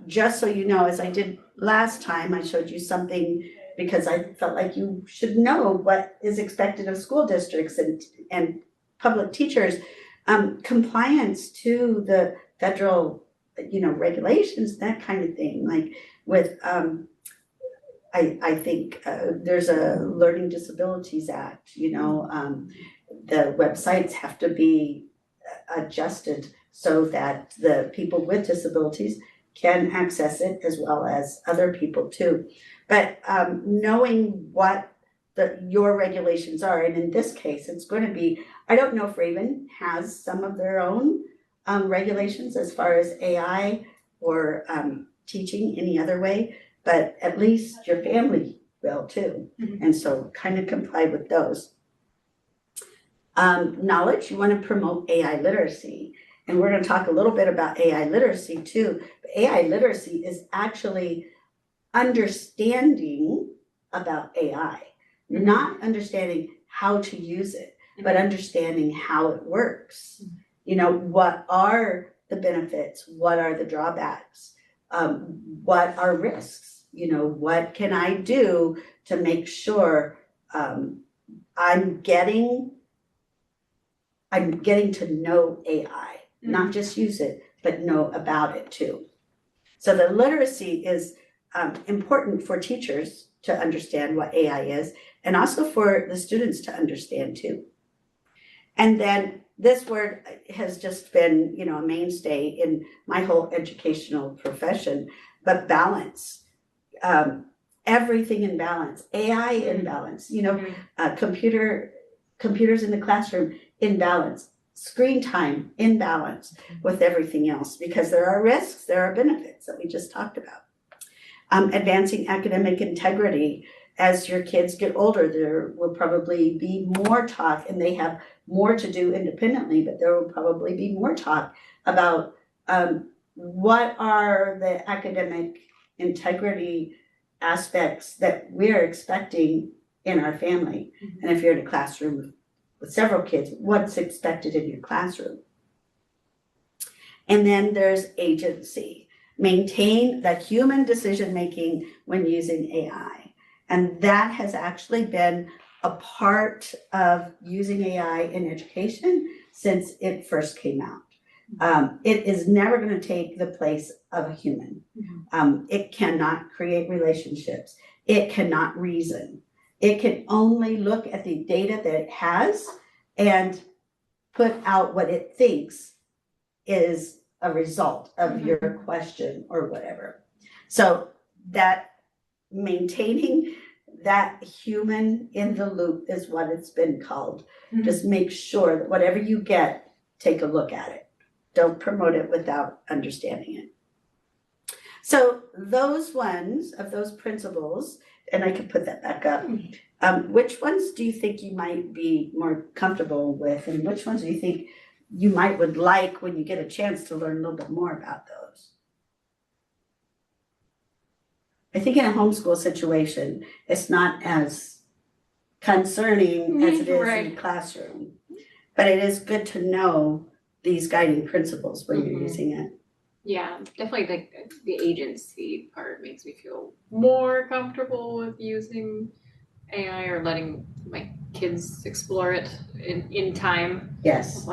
just so you know, as I did last time, I showed you something because I felt like you should know what is expected of school districts and public teachers. Compliance to the federal, regulations, that kind of thing, like with I think there's a Learning Disabilities Act, the websites have to be adjusted so that the people with disabilities can access it as well as other people too. But knowing what your regulations are, and in this case, it's going to be, I don't know if Raven has some of their own regulations as far as AI or teaching any other way, but at least your family will too. And so kind of comply with those. Knowledge, you want to promote AI literacy. And we're going to talk a little bit about AI literacy too. But AI literacy is actually understanding about AI, not understanding how to use it, but understanding how it works. What are the benefits? What are the drawbacks? What are risks? What can I do to make sure I'm getting to know AI, not just use it, but know about it too. So the literacy is important for teachers to understand what AI is, and also for the students to understand too. And then this word has just been, a mainstay in my whole educational profession, but balance. Everything in balance, AI in balance, computers in the classroom in balance, screen time in balance with everything else, because there are risks, there are benefits that we just talked about. Advancing academic integrity. As your kids get older, there will probably be more talk, and they have more to do independently, but there will probably be more talk about what are the academic integrity aspects that we're expecting in our family. And if you're in a classroom with several kids, what's expected in your classroom? And then there's agency. Maintain the human decision-making when using AI. And that has actually been a part of using AI in education since it first came out. It is never going to take the place of a human. It cannot create relationships. It cannot reason. It can only look at the data that it has and put out what it thinks is a result of your question or whatever. So that maintaining that human in the loop is what it's been called. Just make sure that whatever you get, take a look at it. Don't promote it without understanding it. So those ones of those principles, and I can put that back up. Which ones do you think you might be more comfortable with, and which ones do you think you would like when you get a chance to learn a little bit more about those? I think in a homeschool situation, it's not as concerning as it is in the classroom, but it is good to know these guiding principles when you're using it. Yeah, definitely the agency part makes me feel more comfortable with using AI or letting my kids explore it in time. Yes.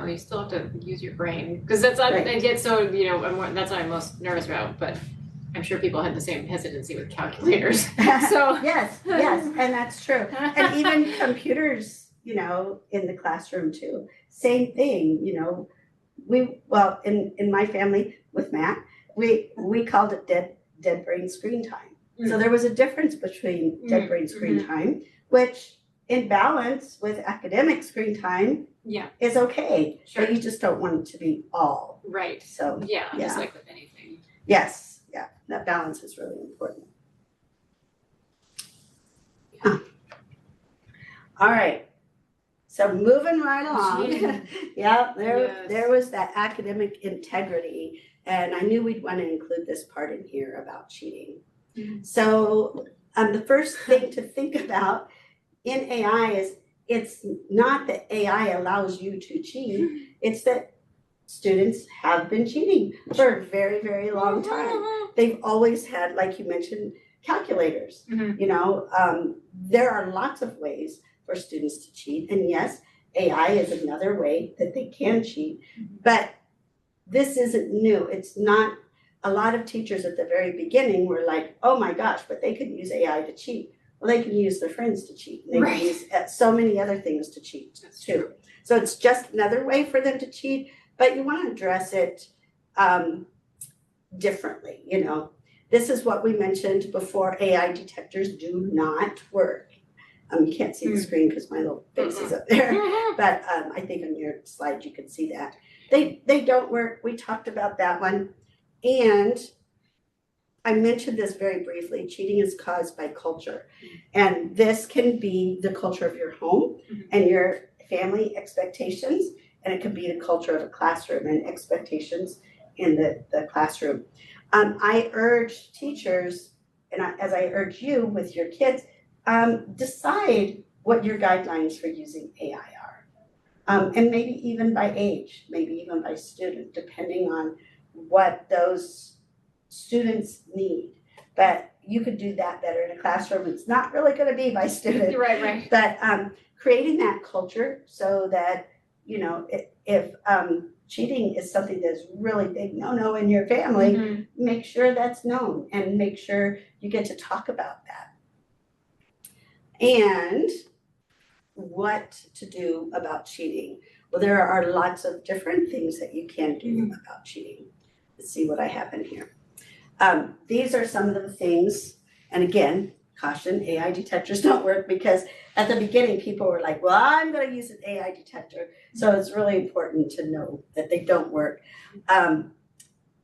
You still have to use your brain, because that's not, I get so, that's what I'm most nervous about, but I'm sure people had the same hesitancy with calculators. So yes, and that's true. And even computers, in the classroom too. Same thing, in my family with Matt, we called it dead brain screen time. So there was a difference between dead brain screen time, which in balance with academic screen time is okay. Sure. But you just don't want it to be all. Right. So just like with anything. Yes. Yeah, that balance is really important. All right. So moving right along. There was that academic integrity, and I knew we'd want to include this part in here about cheating. So the first thing to think about in AI is it's not that AI allows you to cheat, it's that students have been cheating for a very, very long time. They've always had, like you mentioned, calculators. There are lots of ways for students to cheat. And yes, AI is another way that they can cheat. But this isn't new. It's not a lot of teachers at the very beginning were like, oh my gosh, but they can use AI to cheat. Well, they can use their friends to cheat. They can use so many other things to cheat too. So it's just another way for them to cheat, but you want to address it differently, you know. This is what we mentioned before, AI detectors do not work. You can't see the screen because my little face is up there, but I think on your slide you can see that. They don't work. We talked about that one. And I mentioned this very briefly. Cheating is caused by culture. And this can be the culture of your home and your family expectations, and it could be the culture of a classroom and expectations in the classroom. I urge teachers, and as I urge you with your kids, decide what your guidelines for using AI are. And maybe even by age, maybe even by student, depending on what those students need. But you could do that better in a classroom. It's not really going to be by student. Right. But creating that culture so that, you know, if cheating is something that's really big no-no in your family, make sure that's known and make sure you get to talk about that. And what to do about cheating? Well, there are lots of different things that you can do about cheating. Let's see what I have in here. These are some of the things, and again, caution, AI detectors don't work because at the beginning people were like, well, I'm going to use an AI detector. So it's really important to know that they don't work.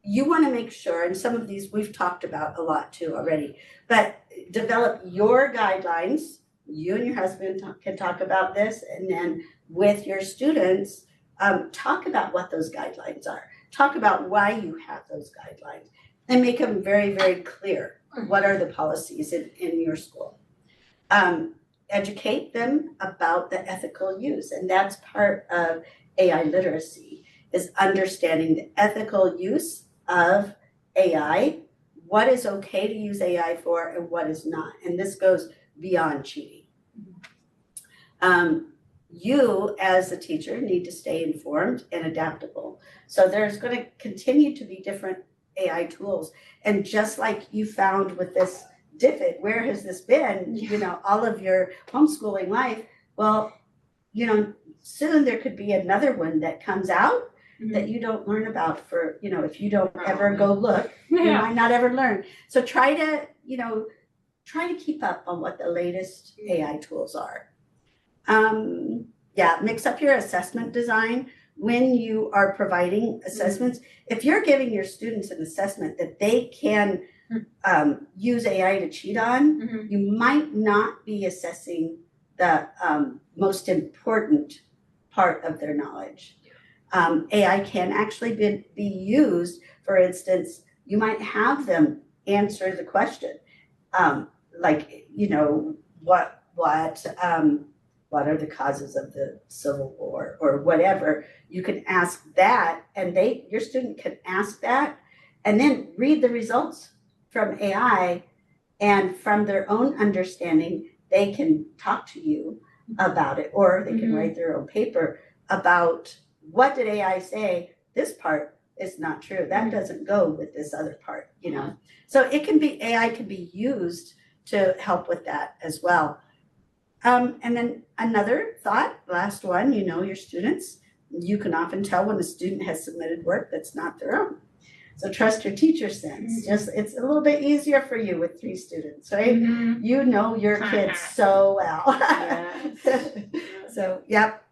You want to make sure, and some of these we've talked about a lot too already, but develop your guidelines. You and your husband can talk about this, and then with your students, talk about what those guidelines are. Talk about why you have those guidelines and make them very, very clear. What are the policies in your school? Educate them about the ethical use, and that's part of AI literacy, is understanding the ethical use of AI, what is okay to use AI for and what is not. And this goes beyond cheating. You as a teacher need to stay informed and adaptable. So there's going to continue to be different AI tools. And just like you found with this DFID, where has this been, you know, all of your homeschooling life? Well, you know, soon there could be another one that comes out that you don't learn about for, you know, if you don't ever go look, you might not ever learn. So try to keep up on what the latest AI tools are. Mix up your assessment design when you are providing assessments. If you're giving your students an assessment that they can use AI to cheat on, you might not be assessing the most important part of their knowledge. AI can actually be used, for instance, you might have them answer the question, like, you know, what are the causes of the Civil War or whatever. You can ask that, and your student can ask that, and then read the results from AI, and from their own understanding, they can talk to you about it, or they can write their own paper about what did AI say. This part is not true. That doesn't go with this other part, you know. So AI can be used to help with that as well. And then another thought, last one, you know, your students, you can often tell when a student has submitted work that's not their own. So trust your teacher sense. It's a little bit easier for you with 3 students, right? You know your kids so well. So, yep.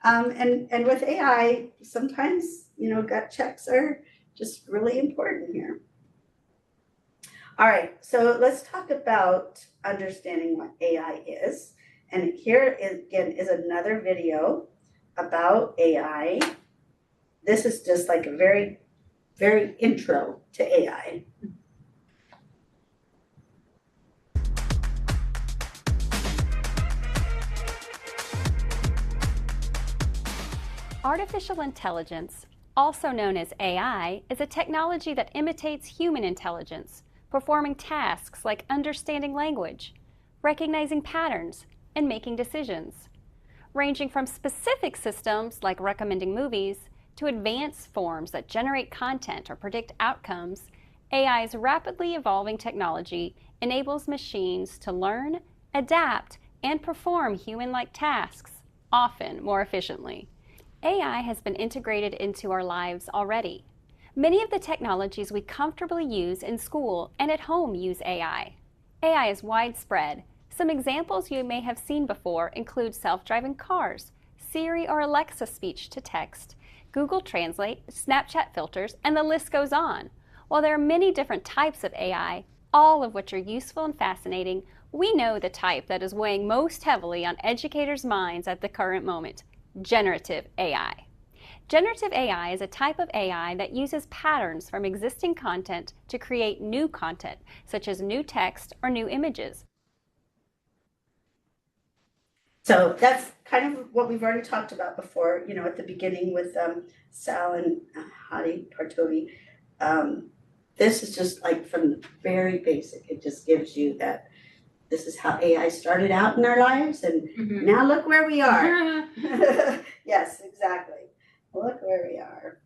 And with AI, sometimes, you know, gut checks are just really important here. All right, so let's talk about understanding what AI is. And here again is another video about AI. This is just like a very, very intro to AI. Artificial intelligence, also known as AI, is a technology that imitates human intelligence, performing tasks like understanding language, recognizing patterns, and making decisions, ranging from specific systems like recommending movies to advanced forms that generate content or predict outcomes. AI's rapidly evolving technology enables machines to learn, adapt, and perform human-like tasks, often more efficiently. AI has been integrated into our lives already. Many of the technologies we comfortably use in school and at home use AI. AI is widespread. Some examples you may have seen before include self-driving cars, Siri or Alexa speech to text, Google Translate, Snapchat filters, and the list goes on. While there are many different types of AI, all of which are useful and fascinating, we know the type that is weighing most heavily on educators' minds at the current moment: generative AI. Generative AI is a type of AI that uses patterns from existing content to create new content, such as new text or new images. So that's kind of what we've already talked about before, you know, at the beginning with Sal and Hadi Partovi. This is just like from the very basic. It just gives you that this is how AI started out in our lives, and now look where we are. Yes, exactly. Look where we are.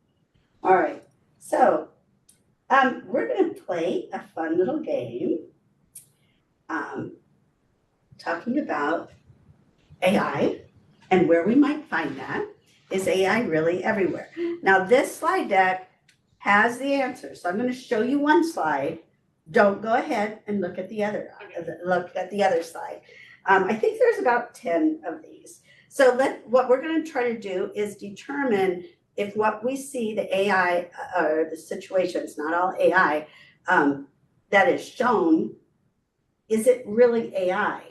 All right. So we're going to play a fun little game talking about AI and where we might find that. Is AI really everywhere? Now, this slide deck has the answer. So I'm going to show you one slide. Don't go ahead and look at the other slide. I think there's about 10 of these. So what we're going to try to do is determine if what we see, the AI or the situations, not all AI, that is shown, is it really AI?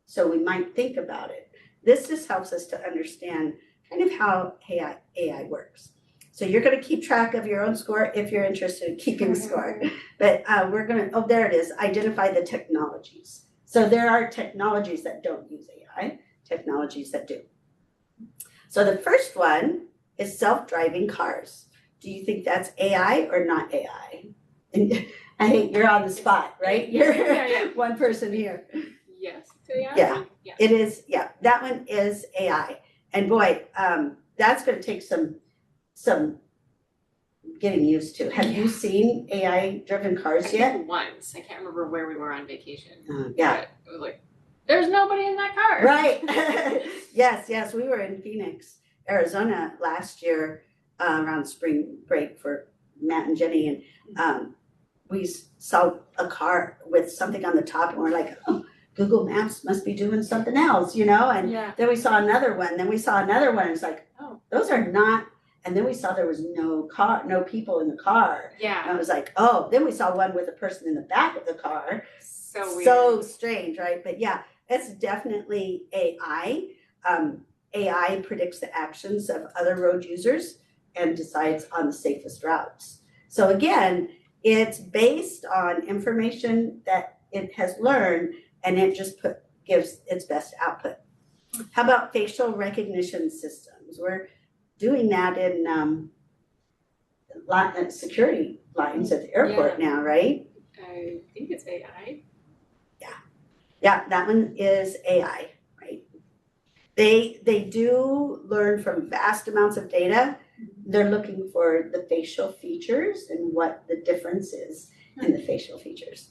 So we might think about it. This just helps us to understand kind of how AI works. So you're going to keep track of your own score if you're interested in keeping score. But we're going to, there it is, identify the technologies. So there are technologies that don't use AI, technologies that do. So the first one is self-driving cars. Do you think that's AI or not AI? And I think you're on the spot, right? You're one person here. Yes. AI? Yeah, it is. Yeah, that one is AI. And boy, that's going to take some getting used to. Have you seen AI-driven cars yet? Once. I can't remember where we were on vacation. Yeah. It was like, there's nobody in that car. Right. Yes. We were in Phoenix, Arizona last year around spring break for Matt and Jenny, and we saw a car with something on the top, and we're like, oh, Google Maps must be doing something else, you know? And then we saw another one. Then we saw another one. It's like, oh, those are not. And then we saw there was no people in the car. Yeah. And I was like, oh. Then we saw one with a person in the back of the car. So weird. So strange, right? But yeah, it's definitely AI. AI predicts the actions of other road users and decides on the safest routes. So again, it's based on information that it has learned, and it just gives its best output. How about facial recognition systems? We're doing that in security lines at the airport now, right? I think it's AI. Yeah, that one is AI, right? They do learn from vast amounts of data. They're looking for the facial features and what the difference is in the facial features.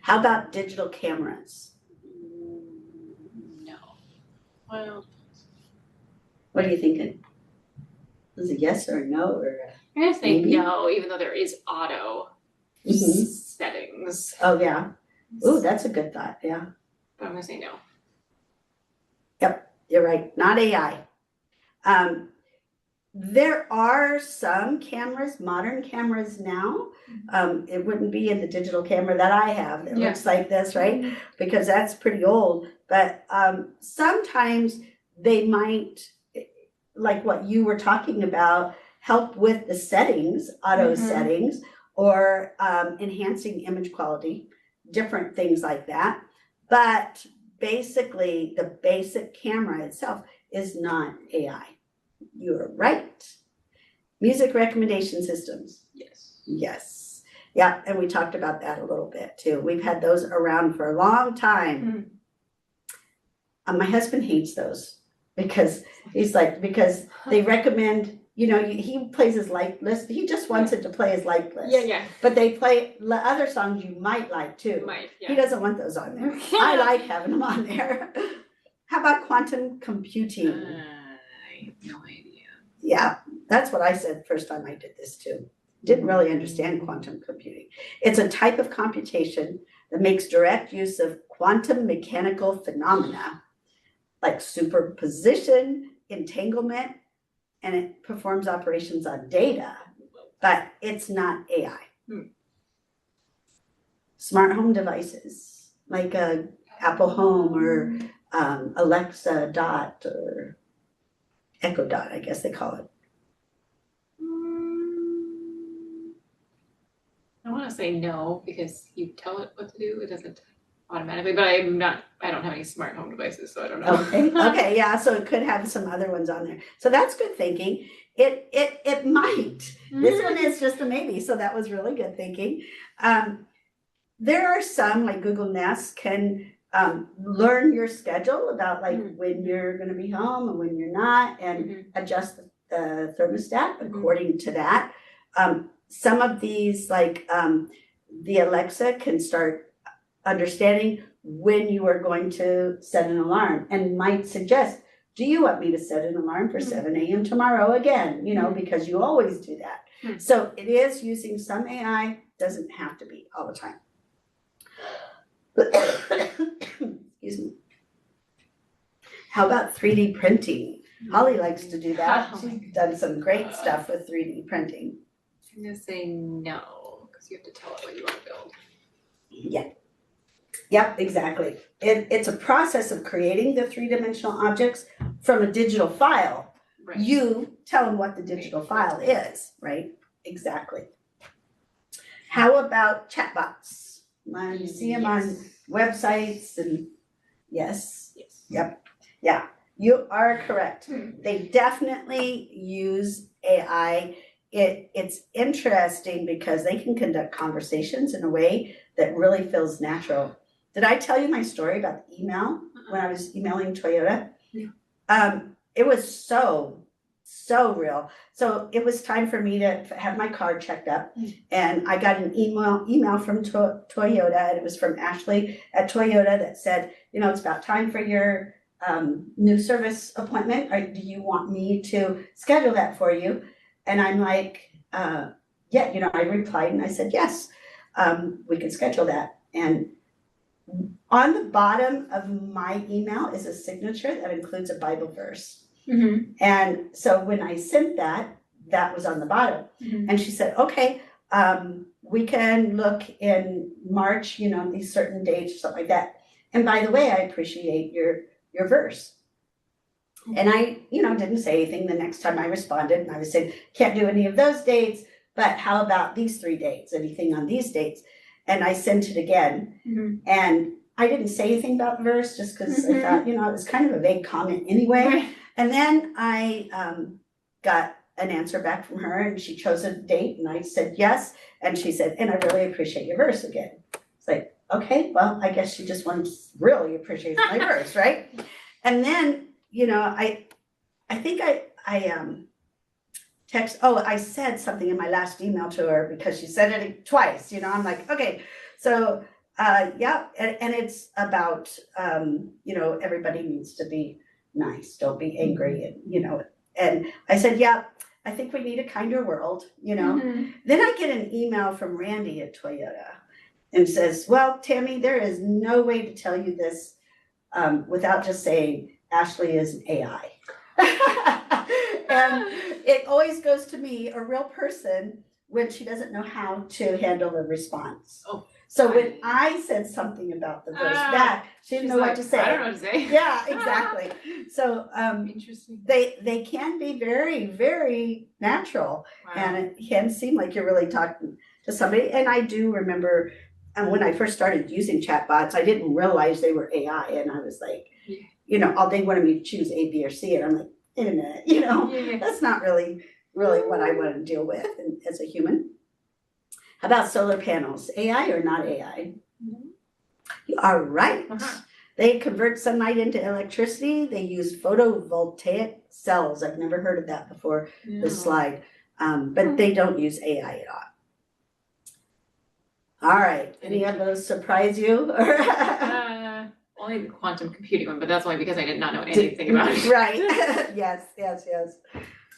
How about digital cameras? No. Well, what are you thinking? Is it yes or no or? I'm gonna think no, even though there is auto settings. Oh yeah. Ooh, that's a good thought. Yeah. But I'm gonna say no. Yep, you're right. Not AI. There are some cameras, modern cameras now. It wouldn't be in the digital camera that I have. It looks like this, right? Because that's pretty old. But sometimes they might, like what you were talking about, help with the settings, auto settings, or enhancing image quality, different things like that. But basically, the basic camera itself is not AI. You're right. Music recommendation systems. Yes. Yeah, and we talked about that a little bit too. We've had those around for a long time. My husband hates those because he's like, because they recommend he plays his like list. He just wants it to play his like list. Yeah. But they play other songs you might like too. He doesn't want those on there. I like having them on there. How about quantum computing? I have no idea. Yeah, that's what I said first time I did this too. Didn't really understand quantum computing. It's a type of computation that makes direct use of quantum mechanical phenomena like superposition, entanglement, and it performs operations on data, but it's not AI. Smart home devices like a Apple Home or Alexa Dot or Echo Dot, I guess they call it. I want to say no because you tell it what to do. It doesn't automatically, but I don't have any smart home devices, so I don't know. Okay, yeah, so it could have some other ones on there. So that's good thinking. It might. This one is just a maybe, so that was really good thinking. There are some, like Google Nest, can learn your schedule about like when you're going to be home and when you're not, and adjust the thermostat according to that. Some of these, like the Alexa, can start understanding when you are going to set an alarm and might suggest, do you want me to set an alarm for 7 a.m. tomorrow again? Because you always do that. So it is using some AI, doesn't have to be all the time. Excuse me. How about 3D printing? Holly likes to do that. She's done some great stuff with 3D printing. I'm going to say no, because you have to tell it what you want to build. Yeah. Yep, exactly. It's a process of creating the three-dimensional objects from a digital file. Right. You tell them what the digital file is, right? Exactly. How about chatbots? You see them on websites and yes. Yep. Yeah, you are correct. They definitely use AI. It's interesting because they can conduct conversations in a way that really feels natural. Did I tell you my story about the email when I was emailing Toyota? Yeah. It was so real. So it was time for me to have my car checked up, and I got an email from Toyota, and it was from Ashley at Toyota that said, it's about time for your new service appointment. Or do you want me to schedule that for you? And I'm like, yeah, I replied and I said, yes, we can schedule that. And on the bottom of my email is a signature that includes a Bible verse. And so when I sent that was on the bottom. And she said, okay, we can look in March, these certain dates or something like that. And by the way, I appreciate your verse. And I, didn't say anything the next time I responded. And I was saying, can't do any of those dates, but how about these 3 dates? Anything on these dates? And I sent it again. And I didn't say anything about the verse just because I thought, it was kind of a vague comment anyway. And then I got an answer back from her, and she chose a date, and I said yes. And she said, and I really appreciate your verse again. It's like, okay, well, I guess she just wants really appreciates my verse, right? And then, I think I I said something in my last email to her because she said it twice, I'm like, okay, so yeah, and it's about, everybody needs to be nice, don't be angry, and, and I said, yeah, I think we need a kinder world, Then I get an email from Randy at Toyota and says, well, Tammy, there is no way to tell you this without just saying Ashley is an AI. And it always goes to me, a real person, when she doesn't know how to handle the response. So when I said something about the verse back, she didn't know what to say. I don't know what to say. Yeah, exactly. So interesting. They can be very, very natural. Wow. And it can seem like you're really talking to somebody. And I do remember when I first started using chatbots, I didn't realize they were AI. And I was like, all they wanted me to choose A, B, or C. And I'm like, wait a minute, that's not really what I want to deal with as a human. How about solar panels? AI or not AI? You are right. They convert sunlight into electricity. They use photovoltaic cells. I've never heard of that before, this slide. But they don't use AI at all. All right, any of those surprise you? Only the quantum computing one, but that's only because I did not know anything about it. Right, yes.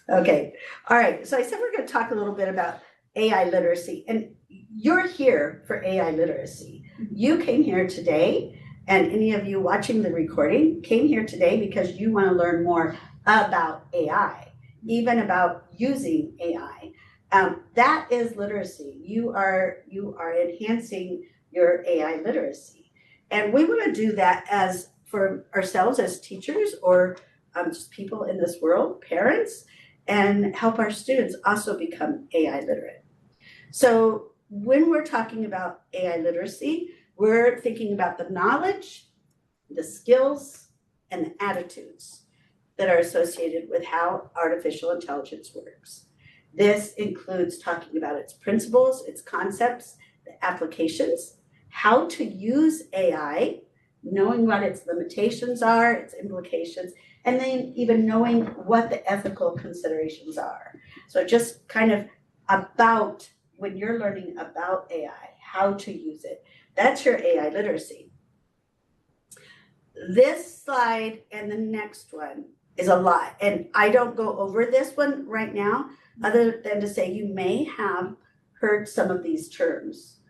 Okay, all right, so I said we're gonna talk a little bit about AI literacy, and you're here for AI literacy. You came here today, and any of you watching the recording came here today because you wanna learn more about AI, even about using AI. That is literacy. You are enhancing your AI literacy. And we want to do that as for ourselves as teachers or just people in this world, parents, and help our students also become AI literate. So when we're talking about AI literacy, we're thinking about the knowledge, the skills, and the attitudes that are associated with how artificial intelligence works. This includes talking about its principles, its concepts, the applications, how to use AI, knowing what its limitations are, its implications, and then even knowing what the ethical considerations are. So just kind of about when you're learning about AI, how to use it. That's your AI literacy. This slide and the next one is a lot, and I don't go over this one right now, other than to say you may have heard some of these terms.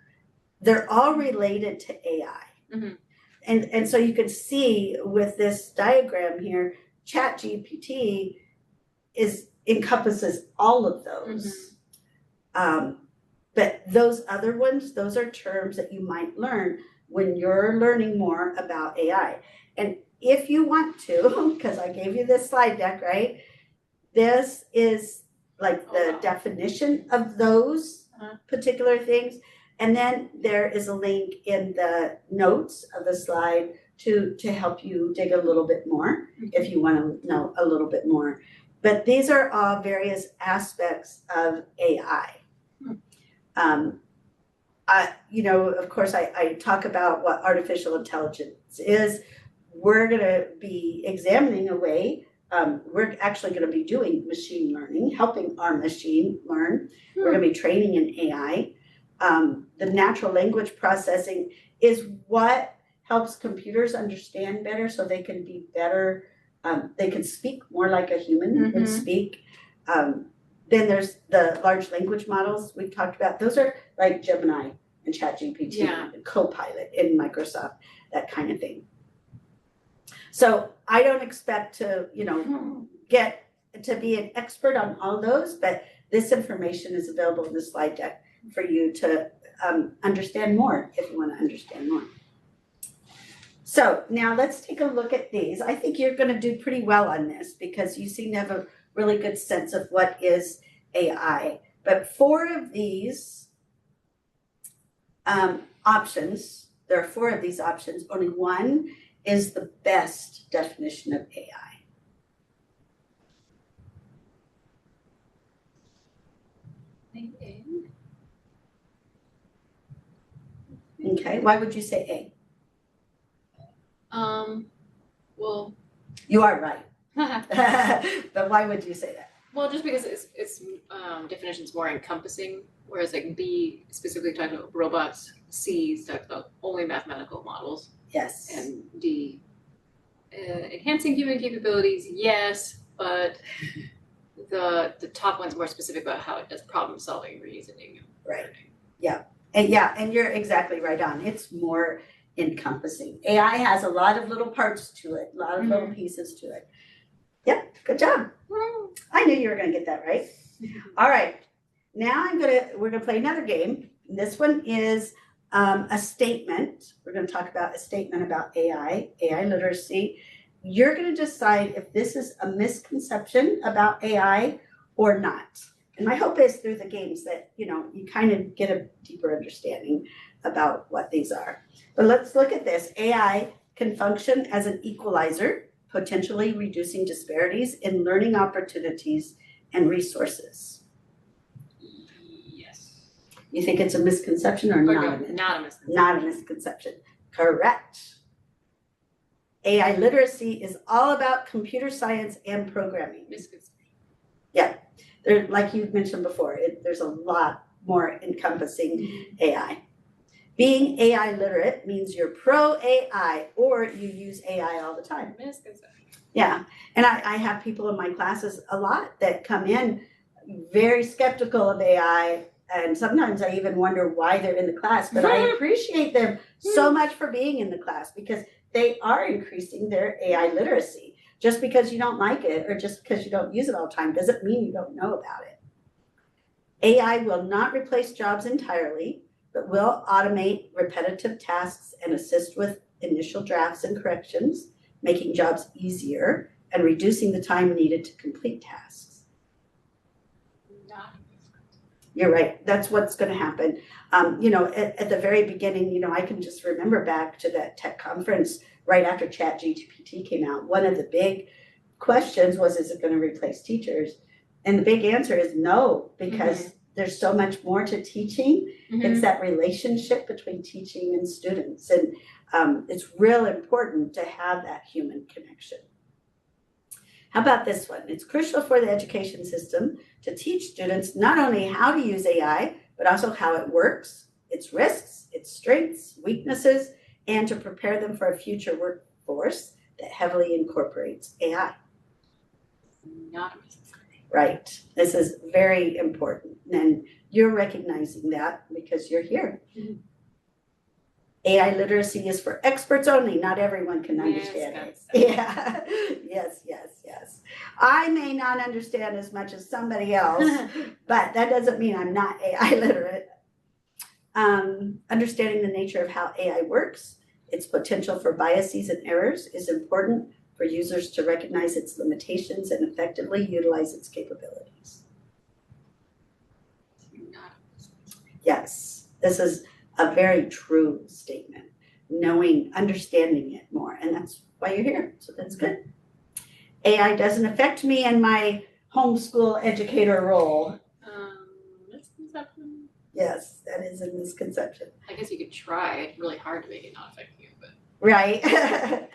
They're all related to AI. Mm-hmm. And so you can see with this diagram here, ChatGPT encompasses all of those. Mm-hmm. But those other ones, those are terms that you might learn when you're learning more about AI. And if you want to, because I gave you this slide deck, right? This is like the definition of those particular things. And then there is a link in the notes of the slide to help you dig a little bit more if you want to know a little bit more. But these are all various aspects of AI. Of course, I talk about what artificial intelligence is. We're going to be examining a way. We're actually going to be doing machine learning, helping our machine learn. We're going to be training in AI. The natural language processing is what helps computers understand better so they can be better. They can speak more like a human would speak. Then there's the large language models we've talked about. Those are like Gemini and ChatGPT, and Copilot in Microsoft, that kind of thing. So I don't expect to, get to be an expert on all those, but this information is available in the slide deck for you to understand more if you want to understand more. So now let's take a look at these. I think you're going to do pretty well on this because you seem to have a really good sense of what is AI. But 4 of these options, there are 4 of these options, only one is the best definition of AI. Okay, why would you say A? Well, you are right. But why would you say that? Well, just because its definition's more encompassing, whereas like B specifically talks about robots, C talks about only mathematical models. Yes. And D, enhancing human capabilities, yes, but the top one's more specific about how it does problem solving, reasoning. Right. Yeah. And you're exactly right on. It's more encompassing. AI has a lot of little parts to it, a lot of little pieces to it. Yep, good job. I knew you were going to get that right. All right. Now we're going to play another game. This one is a statement. We're going to talk about a statement about AI literacy. You're going to decide if this is a misconception about AI or not. And my hope is through the games that, you kind of get a deeper understanding about what these are. But let's look at this. AI can function as an equalizer, potentially reducing disparities in learning opportunities and resources. Yes. You think it's a misconception or not? Not a misconception. Not a misconception. Correct. AI literacy is all about computer science and programming. Yeah, there, like you mentioned before, there's a lot more encompassing AI. Being AI literate means you're pro AI or you use AI all the time. Yeah, and I have people in my classes a lot that come in very skeptical of AI, and sometimes I even wonder why they're in the class, but I appreciate them so much for being in the class because they are increasing their AI literacy. Just because you don't like it or just because you don't use it all the time doesn't mean you don't know about it. AI will not replace jobs entirely, but will automate repetitive tasks and assist with initial drafts and corrections, making jobs easier and reducing the time needed to complete tasks. You're right. That's what's going to happen. At the very beginning, I can just remember back to that tech conference right after ChatGPT came out. One of the big questions was, is it going to replace teachers? And the big answer is no, because there's so much more to teaching. It's that relationship between teaching and students. And it's real important to have that human connection. How about this one? It's crucial for the education system to teach students not only how to use AI, but also how it works, its risks, its strengths, weaknesses, and to prepare them for a future workforce that heavily incorporates AI. Right. This is very important. And you're recognizing that because you're here. AI literacy is for experts only. Not everyone can understand it. Yeah. Yes. I may not understand as much as somebody else, but that doesn't mean I'm not AI literate. Understanding the nature of how AI works, its potential for biases and errors is important for users to recognize its limitations and effectively utilize its capabilities. Yes, this is a very true statement, understanding it more, and that's why you're here, so that's good. AI doesn't affect me in my homeschool educator role. Misconception. Yes, that is a misconception. I guess you could try really hard to make it not affect you, but. Right.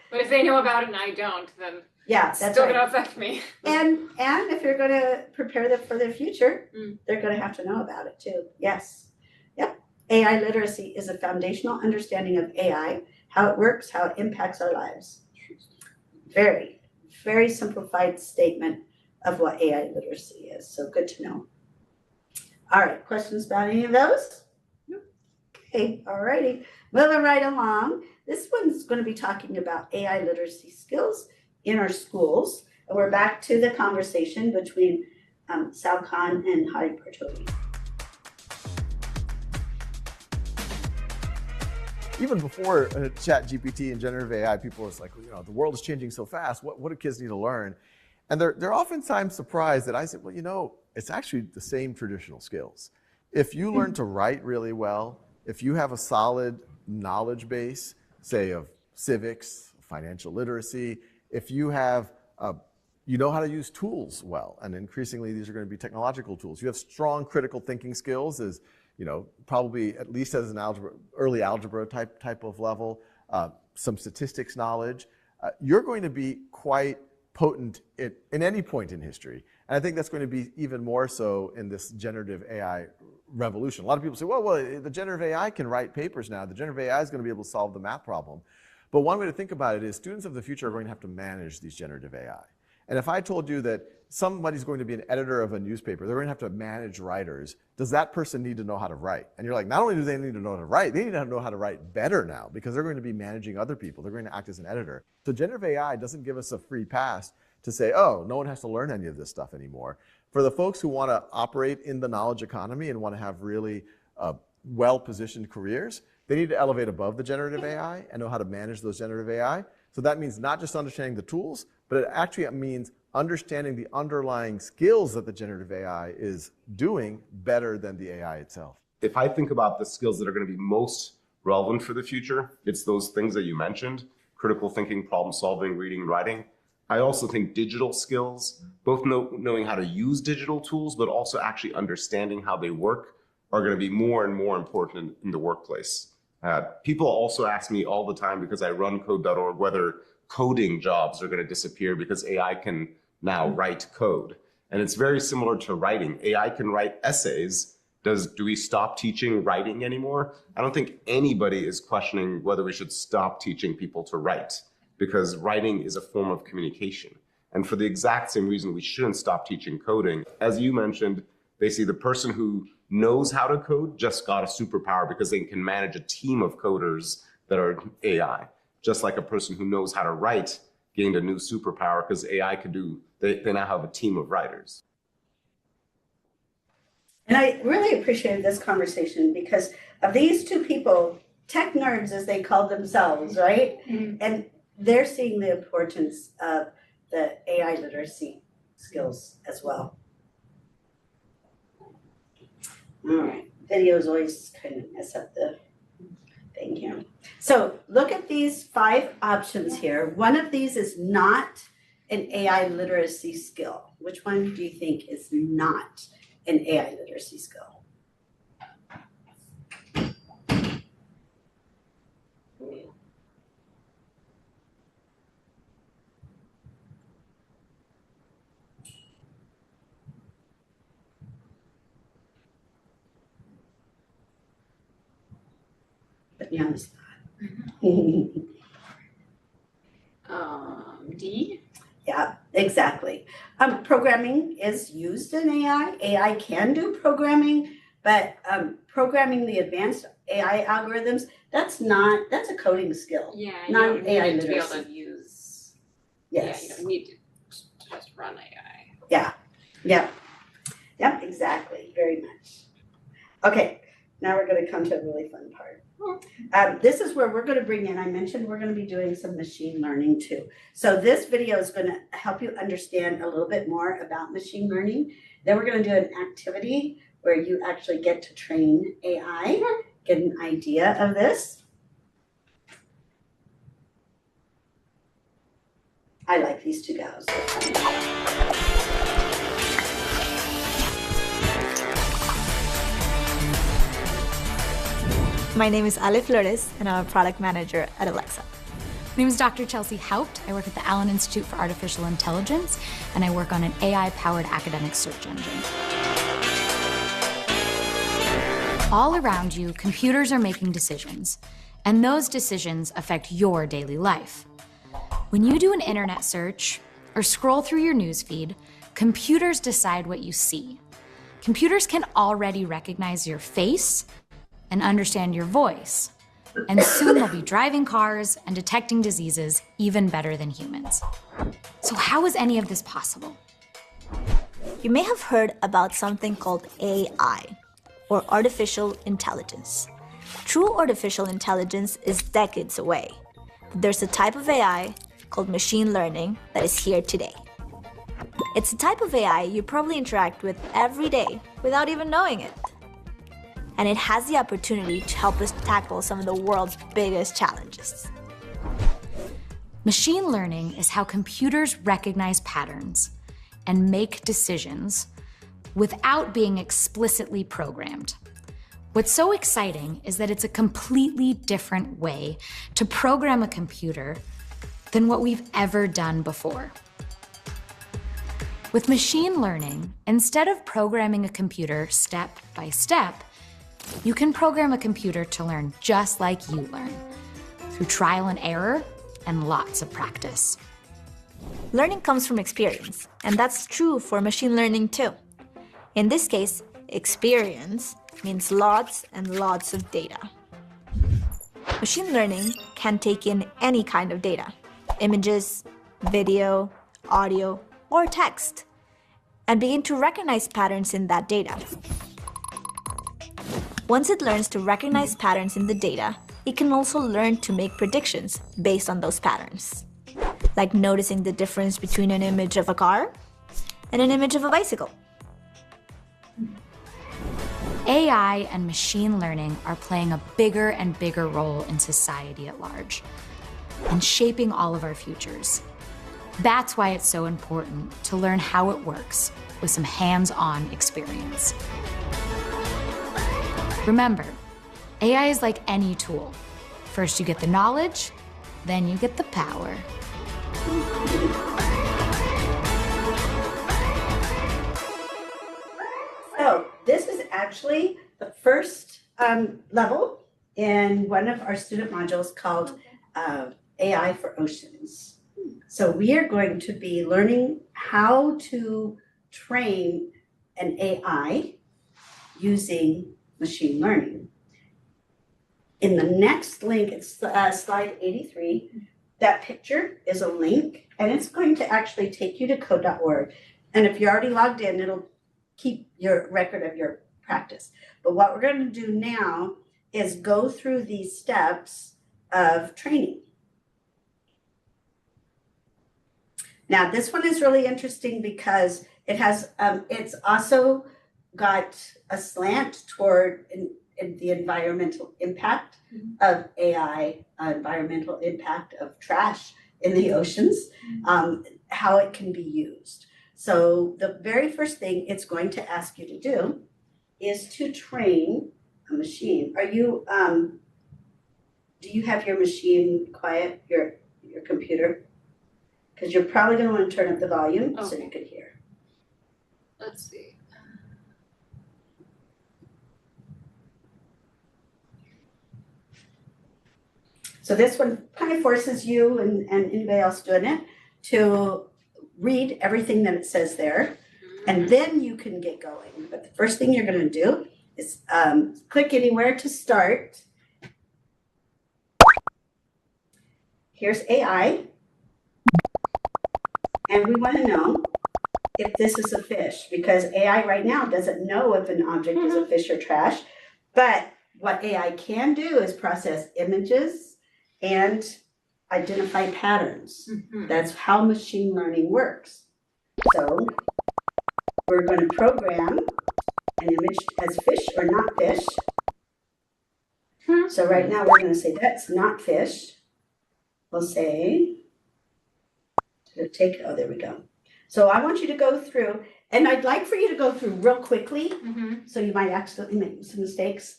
But if they know about it and I don't, then yeah, it's that's still right. gonna affect me. And if you're gonna prepare them for their future, they're gonna have to know about it too. Yes. Yep. AI literacy is a foundational understanding of AI, how it works, how it impacts our lives. Very, very simplified statement of what AI literacy is. So good to know. All right, questions about any of those? Okay, all righty. Moving right along. This one's going to be talking about AI literacy skills in our schools. And we're back to the conversation between Sal Khan and Hari Partovi. Even before ChatGPT and generative AI, people was like, the world is changing so fast. What do kids need to learn? And they're oftentimes surprised that I said, well, it's actually the same traditional skills. If you learn to write really well, if you have a solid knowledge base, say of civics, financial literacy, if you have, you know how to use tools well, and increasingly these are going to be technological tools. You have strong critical thinking skills, as probably at least as an early algebra type of level, some statistics knowledge. You're going to be quite potent in any point in history. And I think that's going to be even more so in this generative AI revolution. A lot of people say, well, the generative AI can write papers now. The generative AI is going to be able to solve the math problem. But one way to think about it is students of the future are going to have to manage these generative AI. And if I told you that somebody's going to be an editor of a newspaper, they're going to have to manage writers, does that person need to know how to write? And you're like, not only do they need to know how to write, they need to know how to write better now because they're going to be managing other people. They're going to act as an editor. So generative AI doesn't give us a free pass to say, oh, no one has to learn any of this stuff anymore. For the folks who want to operate in the knowledge economy and want to have really well-positioned careers, they need to elevate above the generative AI and know how to manage those generative AI. So that means not just understanding the tools, but it actually means understanding the underlying skills that the generative AI is doing better than the AI itself. If I think about the skills that are going to be most relevant for the future, it's those things that you mentioned: critical thinking, problem solving, reading, writing. I also think digital skills, both knowing how to use digital tools, but also actually understanding how they work, are going to be more and more important in the workplace. People also ask me all the time, because I run code.org, whether coding jobs are going to disappear because AI can now write code. And it's very similar to writing. AI can write essays. Do we stop teaching writing anymore? I don't think anybody is questioning whether we should stop teaching people to write, because writing is a form of communication. And for the exact same reason, we shouldn't stop teaching coding. As you mentioned, basically the person who knows how to code just got a superpower because they can manage a team of coders that are AI. Just like a person who knows how to write gained a new superpower because AI could do, they now have a team of writers. And I really appreciated this conversation because of these two people, tech nerds as they call themselves, right? Mm-hmm. And they're seeing the importance of the AI literacy skills as well. All right, videos always kind of mess up the thing here. So look at these 5 options here. One of these is not an AI literacy skill. Which one do you think is not an AI literacy skill? Put me on the spot. D? Yeah, exactly. Programming is used in AI. AI can do programming, but programming the advanced AI algorithms, that's a coding skill. Yeah, not you don't AI need to be literacy. able to use. Yes. Yeah, you don't need to just run AI. Yeah. Yep, exactly. Very much. Okay, now we're going to come to a really fun part. This is where we're going to bring in, I mentioned we're going to be doing some machine learning too. So this video is going to help you understand a little bit more about machine learning. Then we're going to do an activity where you actually get to train AI, get an idea of this. I like these two gals. My name is Ale Flores, and I'm a product manager at Alexa. My name is Dr. Chelsea Haupt. I work at the Allen Institute for Artificial Intelligence, and I work on an AI-powered academic search engine. All around you, computers are making decisions, and those decisions affect your daily life. When you do an internet search or scroll through your newsfeed, computers decide what you see. Computers can already recognize your face and understand your voice. And soon they'll be driving cars and detecting diseases even better than humans. So how is any of this possible? You may have heard about something called AI, or artificial intelligence. True artificial intelligence is decades away. But there's a type of AI called machine learning that is here today. It's a type of AI you probably interact with every day without even knowing it. And it has the opportunity to help us tackle some of the world's biggest challenges. Machine learning is how computers recognize patterns and make decisions without being explicitly programmed. What's so exciting is that it's a completely different way to program a computer than what we've ever done before. With machine learning, instead of programming a computer step by step, you can program a computer to learn just like you learn, through trial and error and lots of practice. Learning comes from experience, and that's true for machine learning too. In this case, experience means lots and lots of data. Machine learning can take in any kind of data, images, video, audio, or text, and begin to recognize patterns in that data. Once it learns to recognize patterns in the data, it can also learn to make predictions based on those patterns, like noticing the difference between an image of a car and an image of a bicycle. AI and machine learning are playing a bigger and bigger role in society at large and shaping all of our futures. That's why it's so important to learn how it works with some hands-on experience. Remember, AI is like any tool. First you get the knowledge, then you get the power. So this is actually the first level in one of our student modules called AI for Oceans. So we are going to be learning how to train an AI using machine learning. In the next link, it's slide 83, that picture is a link, and it's going to actually take you to code.org. And if you're already logged in, it'll keep your record of your practice. But what we're going to do now is go through these steps of training. Now, this one is really interesting because it has, it's also got a slant toward the environmental impact of AI, environmental impact of trash in the oceans, how it can be used. So the very first thing it's going to ask you to do is to train a machine. Are you, do you have your machine quiet, your computer? Because you're probably going to want to turn up the volume so you can hear. Let's see. So this one kind of forces you and anybody else doing it to read everything that it says there, and then you can get going. But the first thing you're going to do is click anywhere to start. Here's AI, and we want to know if this is a fish, because AI right now doesn't know if an object is a fish or trash, but what AI can do is process images and identify patterns. That's how machine learning works. So we're going to program an image as fish or not fish. So right now we're going to say that's not fish. We'll say, oh, there we go. So I want you to go through, and I'd like for you to go through real quickly, so you might accidentally make some mistakes.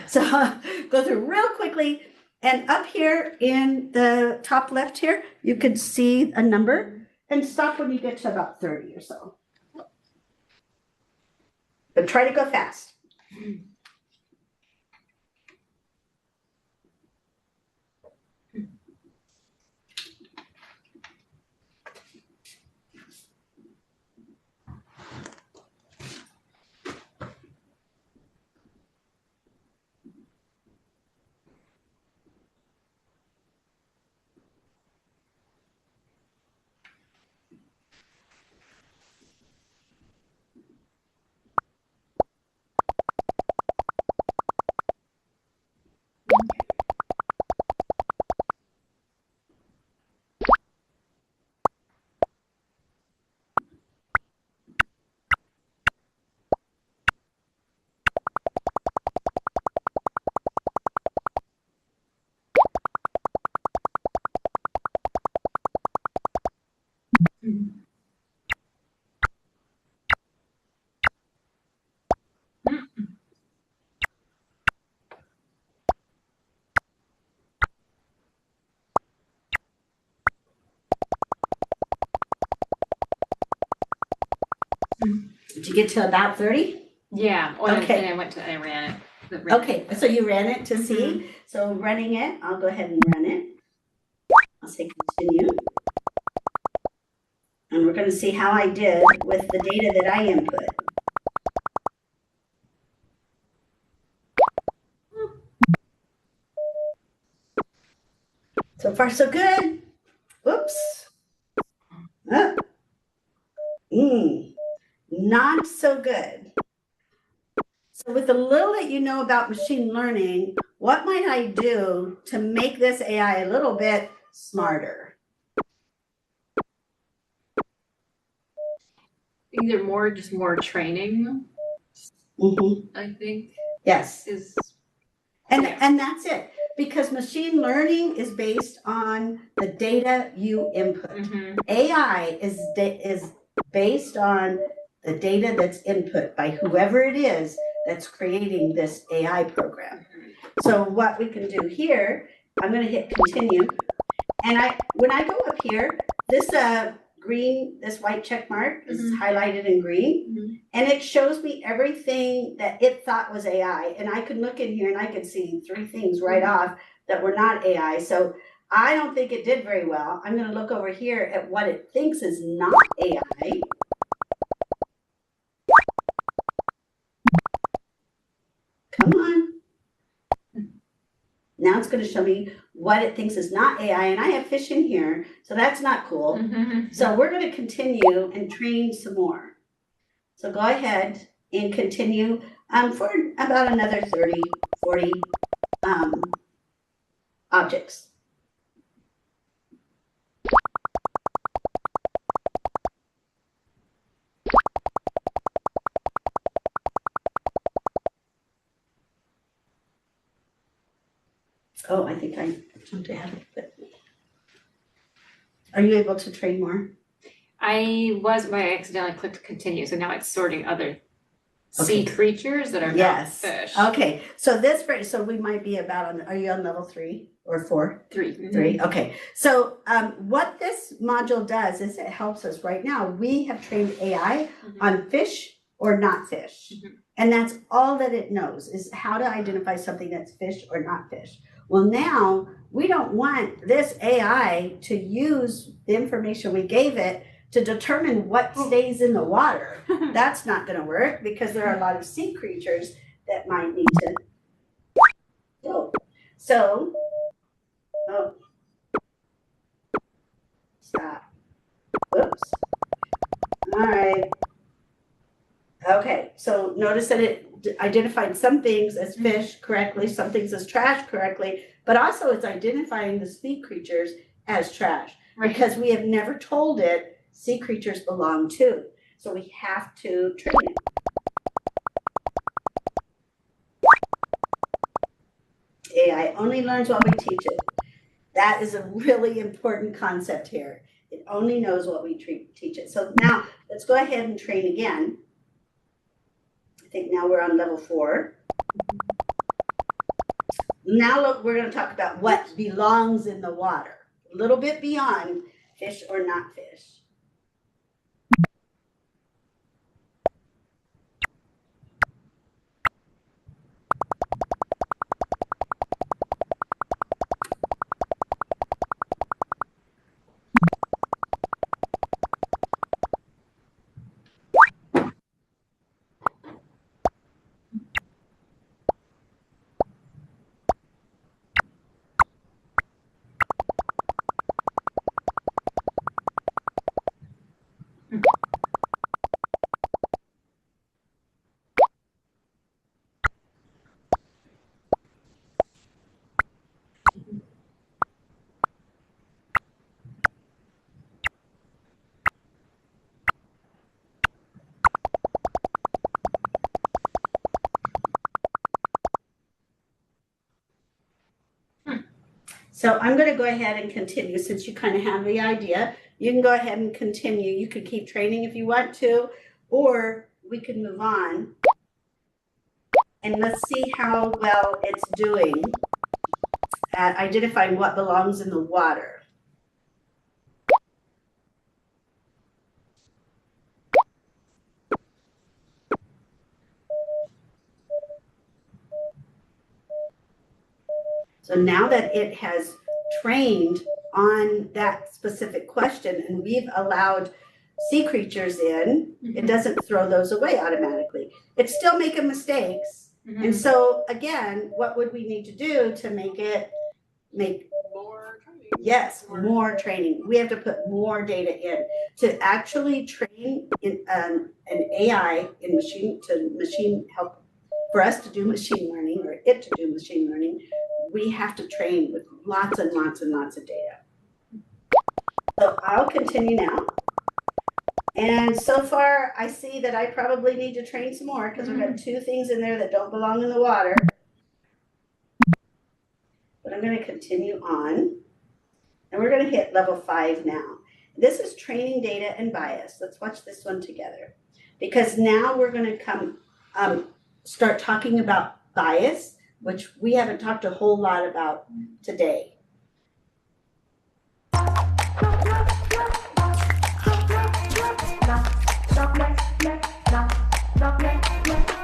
So go through real quickly, and up here in the top left here, you can see a number, and stop when you get to about 30 or so. But try to go fast. Did you get to about 30? Yeah. Okay. And I ran it. Okay, so you ran it to see. So running it, I'll go ahead and run it. I'll say continue. And we're going to see how I did with the data that I input. So far, so good. Whoops. Not so good. So with the little that you know about machine learning, what might I do to make this AI a little bit smarter? Either just more training. I think. Yes. And yeah. and that's it. Because machine learning is based on the data you input. AI is based on the data that's input by whoever it is that's creating this AI program. So what we can do here, I'm going to hit continue. And when I go up here, this green, this white check mark is highlighted in green, and it shows me everything that it thought was AI. And I could look in here and I could see 3 things right off that were not AI. So I don't think it did very well. I'm going to look over here at what it thinks is not AI. Come on. Now it's going to show me what it thinks is not AI, and I have fish in here, so that's not cool. So we're going to continue and train some more. So go ahead and continue for about another 30, 40 objects. Oh, I think I jumped ahead. But are you able to train more? I was, but I accidentally clicked continue, so now it's sorting other sea creatures that are not fish. Okay, so so we might be about are you on level 3 or 4? 3. 3, okay. So what this module does is it helps us right now. We have trained AI on fish or not fish. And that's all that it knows is how to identify something that's fish or not fish. Well, now we don't want this AI to use the information we gave it to determine what stays in the water. That's not going to work because there are a lot of sea creatures that might need to go. So, stop. Whoops. All right. Okay, so notice that it identified some things as fish correctly, some things as trash correctly, but also it's identifying the sea creatures as trash because we have never told it sea creatures belong to. So we have to train it. AI only learns what we teach it. That is a really important concept here. It only knows what we teach it. So now let's go ahead and train again. I think now we're on level 4. Now look, we're going to talk about what belongs in the water. A little bit beyond fish or not fish. So I'm going to go ahead and continue since you kind of have the idea. You can go ahead and continue. You could keep training if you want to, or we can move on. And let's see how well it's doing at identifying what belongs in the water. So now that it has trained on that specific question and we've allowed sea creatures in, it doesn't throw those away automatically. It's still making mistakes. And so again, what would we need to do to make more training? Yes, more training. We have to put more data in to actually train in an AI in machine help for us to do machine learning or it to do machine learning. We have to train with lots and lots and lots of data. So I'll continue now. And so far, I see that I probably need to train some more because we've got 2 things in there that don't belong in the water. But I'm going to continue on. And we're going to hit level 5 now. This is training data and bias. Let's watch this one together. Because now we're going to start talking about bias, which we haven't talked a whole lot about today.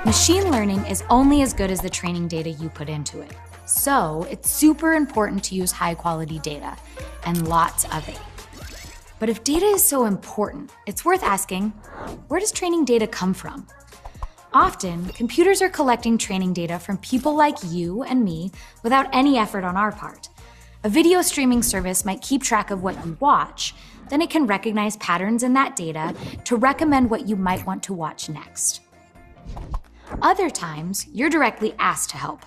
Machine learning is only as good as the training data you put into it. So it's super important to use high quality data, and lots of it. But if data is so important, it's worth asking, where does training data come from? Often, computers are collecting training data from people like you and me without any effort on our part. A video streaming service might keep track of what you watch, then it can recognize patterns in that data to recommend what you might want to watch next. Other times, you're directly asked to help,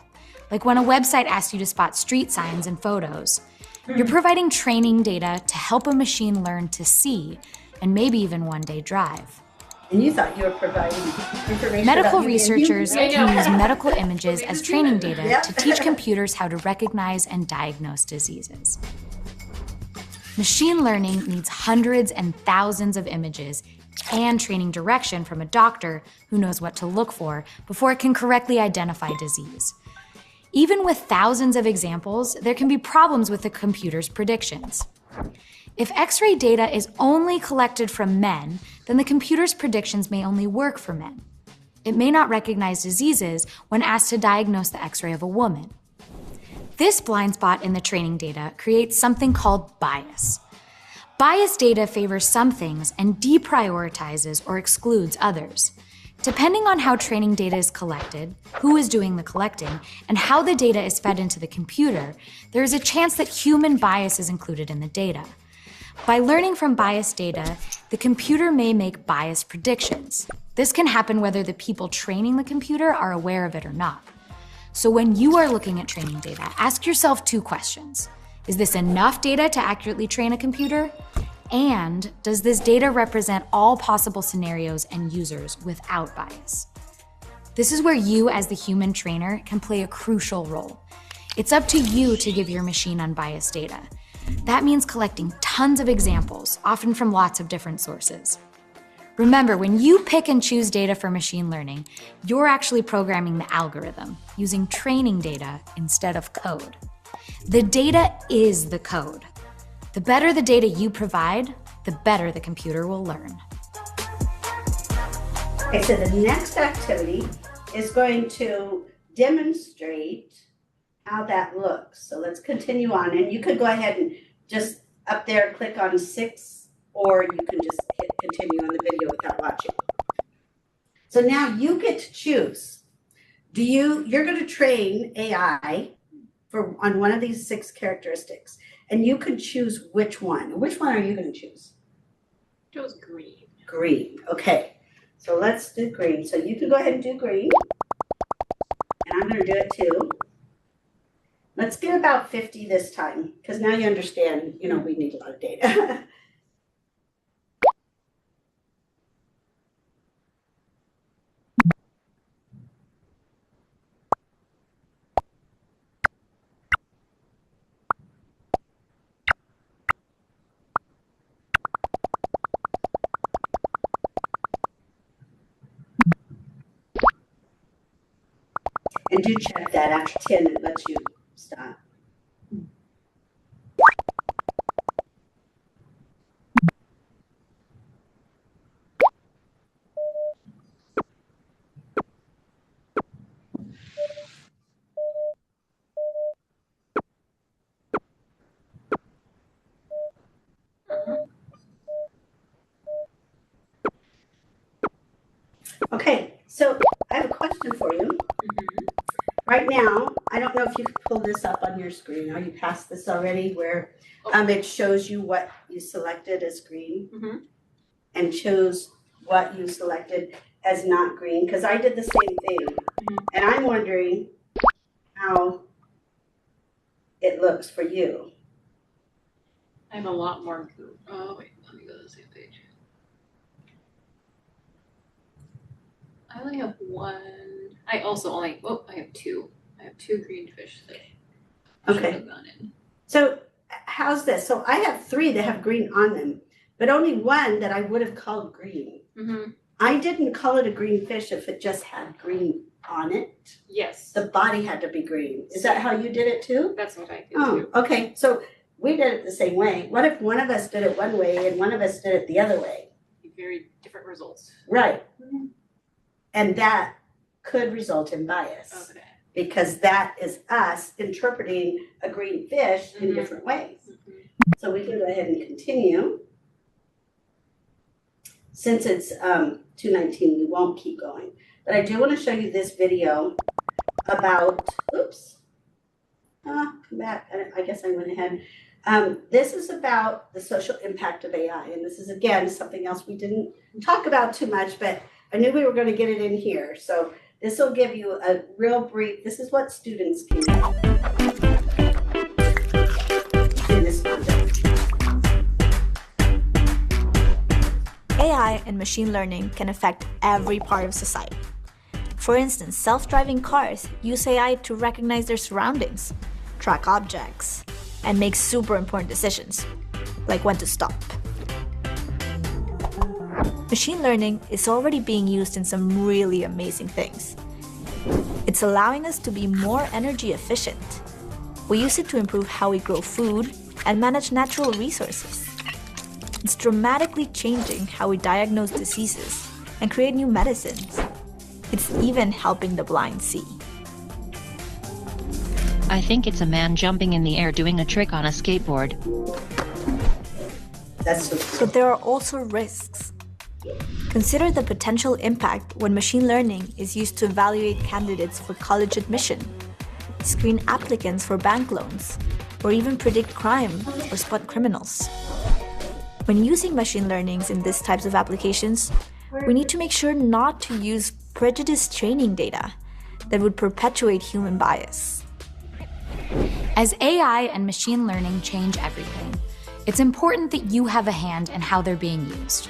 like when a website asks you to spot street signs and photos. You're providing training data to help a machine learn to see, and maybe even one day drive. And you thought you were providing information Medical about researchers human can use medical images as training data Yep. to teach computers how to recognize and diagnose diseases. Machine learning needs hundreds and thousands of images and training direction from a doctor who knows what to look for before it can correctly identify disease. Even with thousands of examples, there can be problems with the computer's predictions. If X-ray data is only collected from men, then the computer's predictions may only work for men. It may not recognize diseases when asked to diagnose the X-ray of a woman. This blind spot in the training data creates something called bias. Bias data favors some things and deprioritizes or excludes others. Depending on how training data is collected, who is doing the collecting, and how the data is fed into the computer, there is a chance that human bias is included in the data. By learning from biased data, the computer may make biased predictions. This can happen whether the people training the computer are aware of it or not. So when you are looking at training data, ask yourself 2 questions. Is this enough data to accurately train a computer? And does this data represent all possible scenarios and users without bias? This is where you, as the human trainer, can play a crucial role. It's up to you to give your machine unbiased data. That means collecting tons of examples, often from lots of different sources. Remember, when you pick and choose data for machine learning, you're actually programming the algorithm using training data instead of code. The data is the code. The better the data you provide, the better the computer will learn. Okay, so the next activity is going to demonstrate how that looks. So let's continue on, and you could go ahead and just up there click on 6, or you can just hit continue on the video without watching. So now you get to choose. You're going to train AI on one of these 6 characteristics, and you can choose which one. Which one are you going to choose? Chose green. Green. Okay. So let's do green. So you can go ahead and do green. And I'm going to do it too. Let's get about 50 this time, because now you understand, we need a lot of data. And do check that after 10, it lets you stop. Okay, so I have a question for you. Right now, I don't know if you can pull this up on your screen. Are you past this already where it shows you what you selected as green and chose what you selected as not green? Because I did the same thing. And I'm wondering how it looks for you. I have a lot more. Oh, wait, let me go to the same page. I only have one. I have 2. I have 2 green fish that should have gone in. So how's this? So I have 3 that have green on them, but only 1 that I would have called green. I didn't call it a green fish if it just had green on it. Yes. The body had to be green. Is that how you did it too? That's what I did too. too. Okay. So we did it the same way. What if one of us did it one way and one of us did it the other way? very different results. Right. And that could result in bias. Okay. Because that is us interpreting a green fish in different ways. So we can go ahead and continue. Since it's 2:19, we won't keep going. But I do want to show you this video about, oops, come back, I guess I went ahead. This is about the social impact of AI. And this is, again, something else we didn't talk about too much, but I knew we were going to get it in here. So this will give you a real brief, this is what students can do in this context. AI and machine learning can affect every part of society. For instance, self-driving cars use AI to recognize their surroundings, track objects, and make super important decisions, like when to stop. Machine learning is already being used in some really amazing things. It's allowing us to be more energy efficient. We use it to improve how we grow food and manage natural resources. It's dramatically changing how we diagnose diseases and create new medicines. It's even helping the blind see. I think it's a man jumping in the air doing a trick on a skateboard. But there are also risks. Consider the potential impact when machine learning is used to evaluate candidates for college admission, screen applicants for bank loans, or even predict crime or spot criminals. When using machine learning in these types of applications, we need to make sure not to use prejudiced training data that would perpetuate human bias. As AI and machine learning change everything, it's important that you have a hand in how they're being used.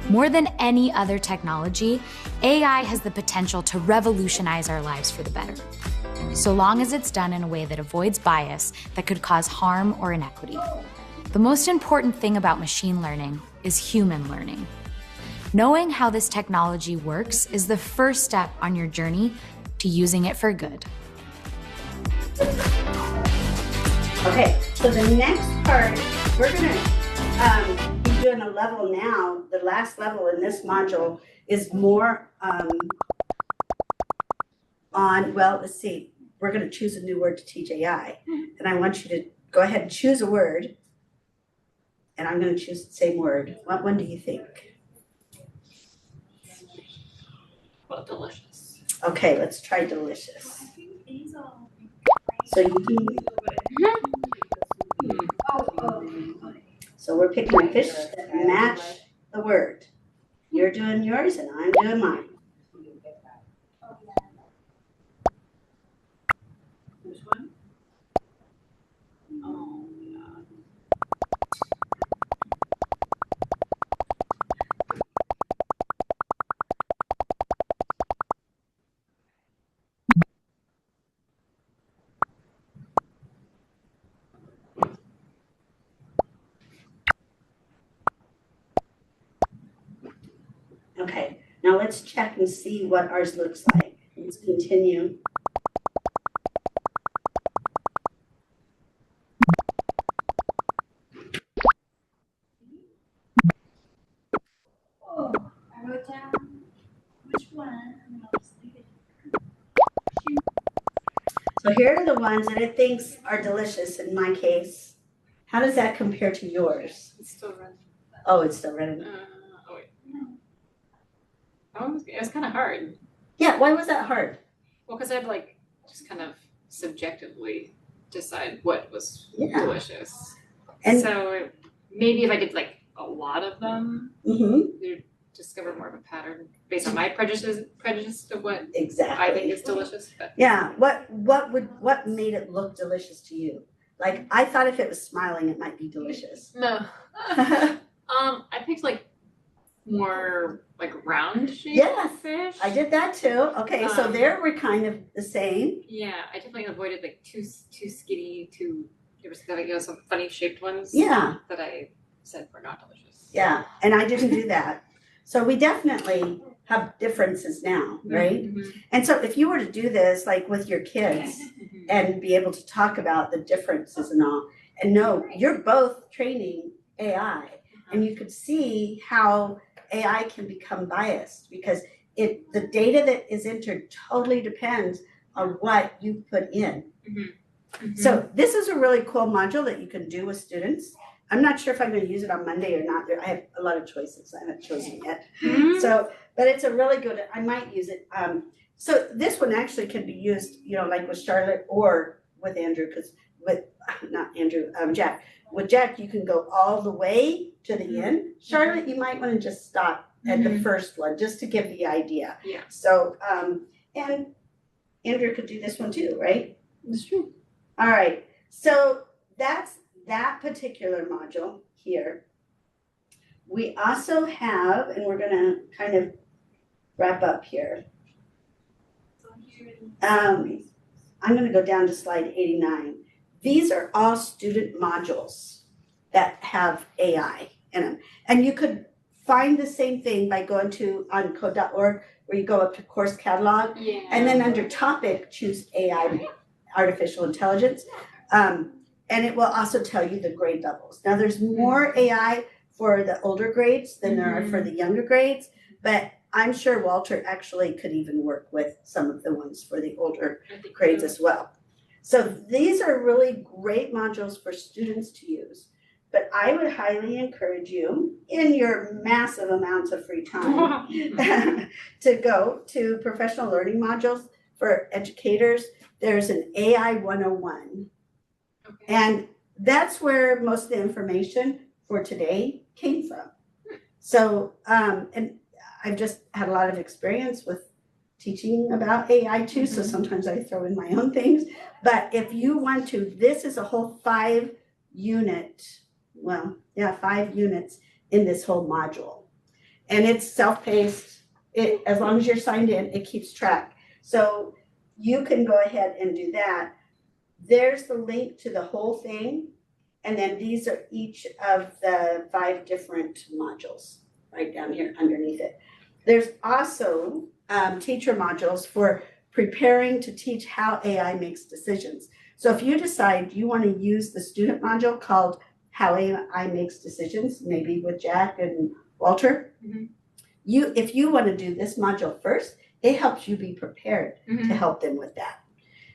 More than any other technology, AI has the potential to revolutionize our lives for the better, so long as it's done in a way that avoids bias that could cause harm or inequity. The most important thing about machine learning is human learning. Knowing how this technology works is the first step on your journey to using it for good. Okay, so the next part, we're gonna be doing a level now. The last level in this module is more on, well, let's see, we're gonna choose a new word to teach AI. And I want you to go ahead and choose a word. And I'm gonna choose the same word. What one do you think? Well, delicious. Okay, let's try delicious. So you can. So we're picking a fish that match the word. You're doing yours and I'm doing mine. Which one? Oh, yeah. Okay, now let's check and see what ours looks like. Let's continue. Oh, I wrote down which one, and I'll just leave it. So here are the ones that it thinks are delicious in my case. How does that compare to yours? It's still running. Oh, it's still running. Oh, wait. Oh, it was kind of hard. Yeah, why was that hard? Well, because I'd like just kind of subjectively decide what was Yeah. delicious. And so maybe if I did like a lot of them, you'd discover more of a pattern based on my prejudice of what exactly I think is delicious. But yeah, what made it look delicious to you? Like I thought if it was smiling, it might be delicious. no, I picked like more like round shaped Yes, fish. I did that too. Okay, so there we're kind of the same. Yeah, I definitely avoided like too skinny, there was like, some funny shaped ones. Yeah. That I said were not delicious. Yeah, and I didn't do that. So we definitely have differences now, right? Mm-hmm. And so if you were to do this like with your kids and be able to talk about the differences and all, and no, you're both training AI. and you could see how AI can become biased because the data that is entered totally depends on what you put in. So this is a really cool module that you can do with students. I'm not sure if I'm going to use it on Monday or not. I have a lot of choices. I haven't chosen yet. So, but it's a really good, I might use it. So this one actually can be used, like with Charlotte or with Andrew, because Jack. With Jack, you can go all the way to the end. Charlotte, you might want to just stop at the first one, just to give the idea. Yeah. So, and Andrew could do this one too, right? That's true. All right. So that's that particular module here. We also have, and we're going to kind of wrap up here. I'm going to go down to slide 89. These are all student modules that have AI in them. And you could find the same thing by going to on code.org, where you go up to course catalog, and then under topic, choose AI, artificial intelligence. And it will also tell you the grade levels. Now there's more AI for the older grades than there are for the younger grades, but I'm sure Walter actually could even work with some of the ones for the older grades as well. So these are really great modules for students to use, but I would highly encourage you in your massive amounts of free time to go to professional learning modules for educators. There's an AI 101. And that's where most of the information for today came from. So, and I've just had a lot of experience with teaching about AI too, so sometimes I throw in my own things. But if you want to, this is a whole 5 units in this whole module. And it's self-paced. As long as you're signed in, it keeps track. So you can go ahead and do that. There's the link to the whole thing. And then these are each of the 5 different modules right down here underneath it. There's also teacher modules for preparing to teach how AI makes decisions. So if you decide you want to use the student module called How AI Makes Decisions, maybe with Jack and Walter, if you want to do this module first, it helps you be prepared to help them with that.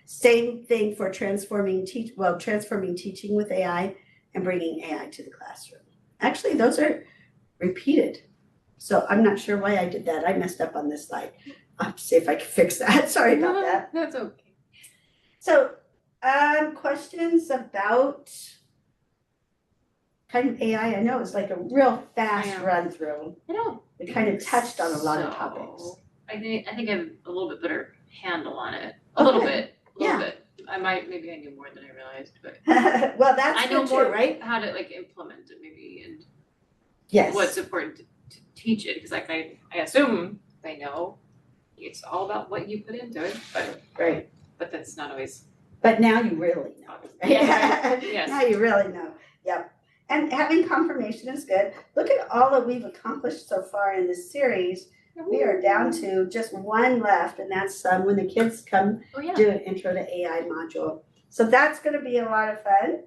Same thing for transforming teaching with AI and bringing AI to the classroom. Actually, those are repeated. So I'm not sure why I did that. I messed up on this slide. I'll have to see if I can fix that. Sorry about that. That's okay. So questions about kind of AI? I know it's like a real fast run through. I don't. We kind of touched on a lot of topics. I think I have a little bit better handle on it. A little bit. Maybe I knew more than I realized, but well, that's I know good more, too, right? How to implement it maybe and yes, what's important to teach it, because I assume they know it's all about what you put into it, but right. But that's not always. But now you really know. Yes. Now you really know. Yep. And having confirmation is good. Look at all that we've accomplished so far in this series. We are down to just one left, and that's when the kids come do an intro to AI module. So that's going to be a lot of fun.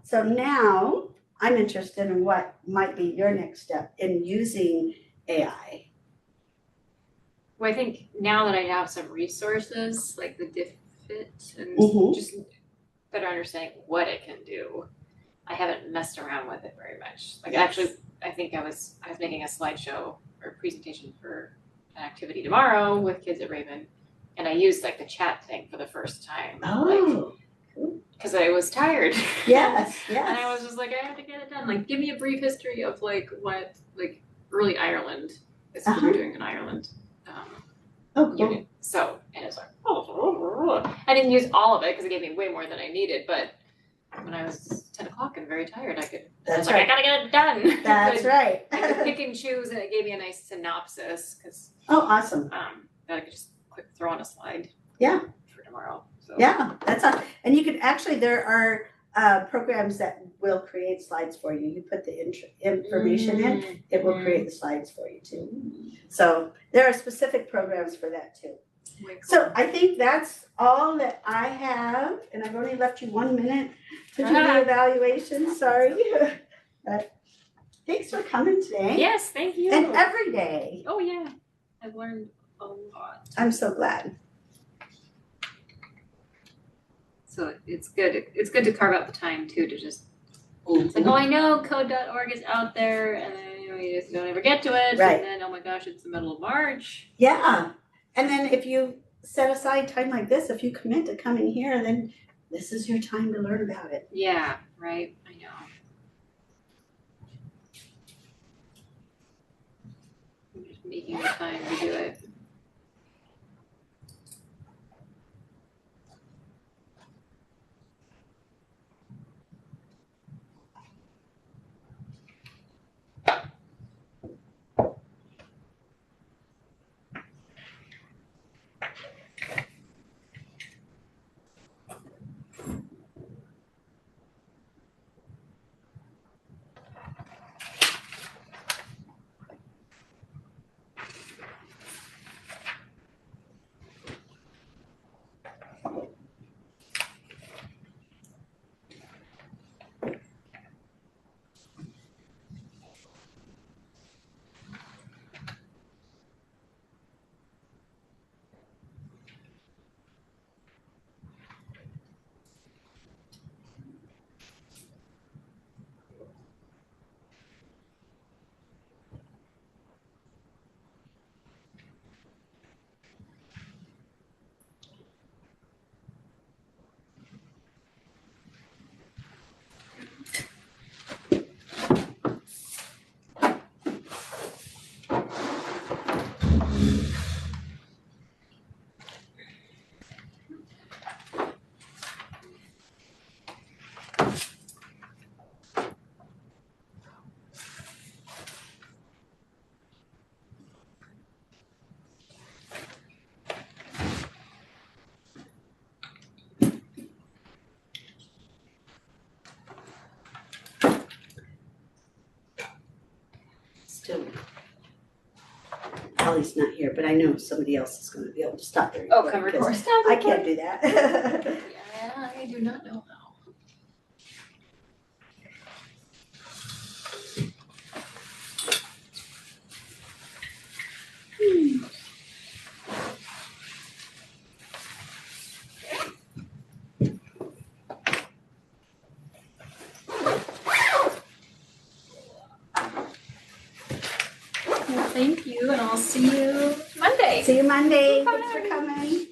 So now I'm interested in what might be your next step in using AI. Well, I think now that I have some resources like the DiffFit and just better understanding what it can do, I haven't messed around with it very much. Actually, I think I was making a slideshow or presentation for an activity tomorrow with kids at Raven, and I used the chat thing for the first time. Because I was tired. Yes. And I was just I have to get it done. Give me a brief history of what early Ireland is what we're doing in Ireland. Unit. So, and it's I didn't use all of it because it gave me way more than I needed, but when I was 10 o'clock and very tired, I gotta get it done. That's right. I could pick and choose, and it gave me a nice synopsis because. Oh, awesome. That I could just throw on a slide. Yeah. For tomorrow. So. Yeah, that's awesome. And you could actually, there are programs that will create slides for you. You put the information in, it will create the slides for you too. So there are specific programs for that too. So I think that's all that I have, and I've only left you 1 minute to do the evaluation. Sorry. But Thanks for coming today. Yes, thank you. And every day. Oh yeah, I've learned a lot. I'm so glad. So it's good. It's good to carve out the time too to just. It's like, oh, I know code.org is out there, and then you just don't ever get to it. Right. And then, oh my gosh, it's the middle of March. Yeah. And then if you set aside time like this, if you commit to coming here, then this is your time to learn about it. Yeah, right. I know. I'm just making the time to do it. Still, Holly's not here, but I know somebody else is going to be able to stop the Oh, recording. come record. 'Cause I can't do that. Yeah, I do not know how. Well, thank you, and I'll see you Monday. See you Monday. Thanks for coming.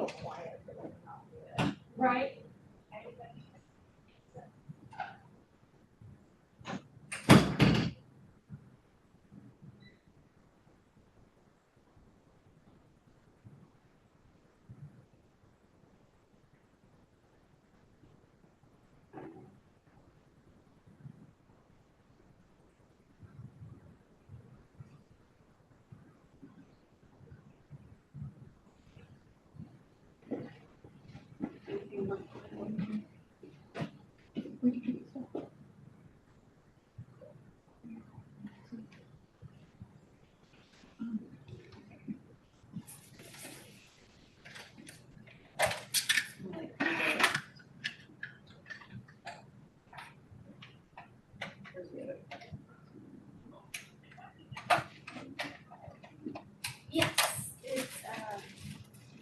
little quiet for them not to do it. Right? Yes, it's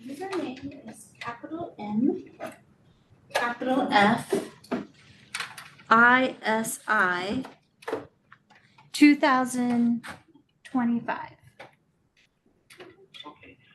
username is capital N, capital F, ISI 2025.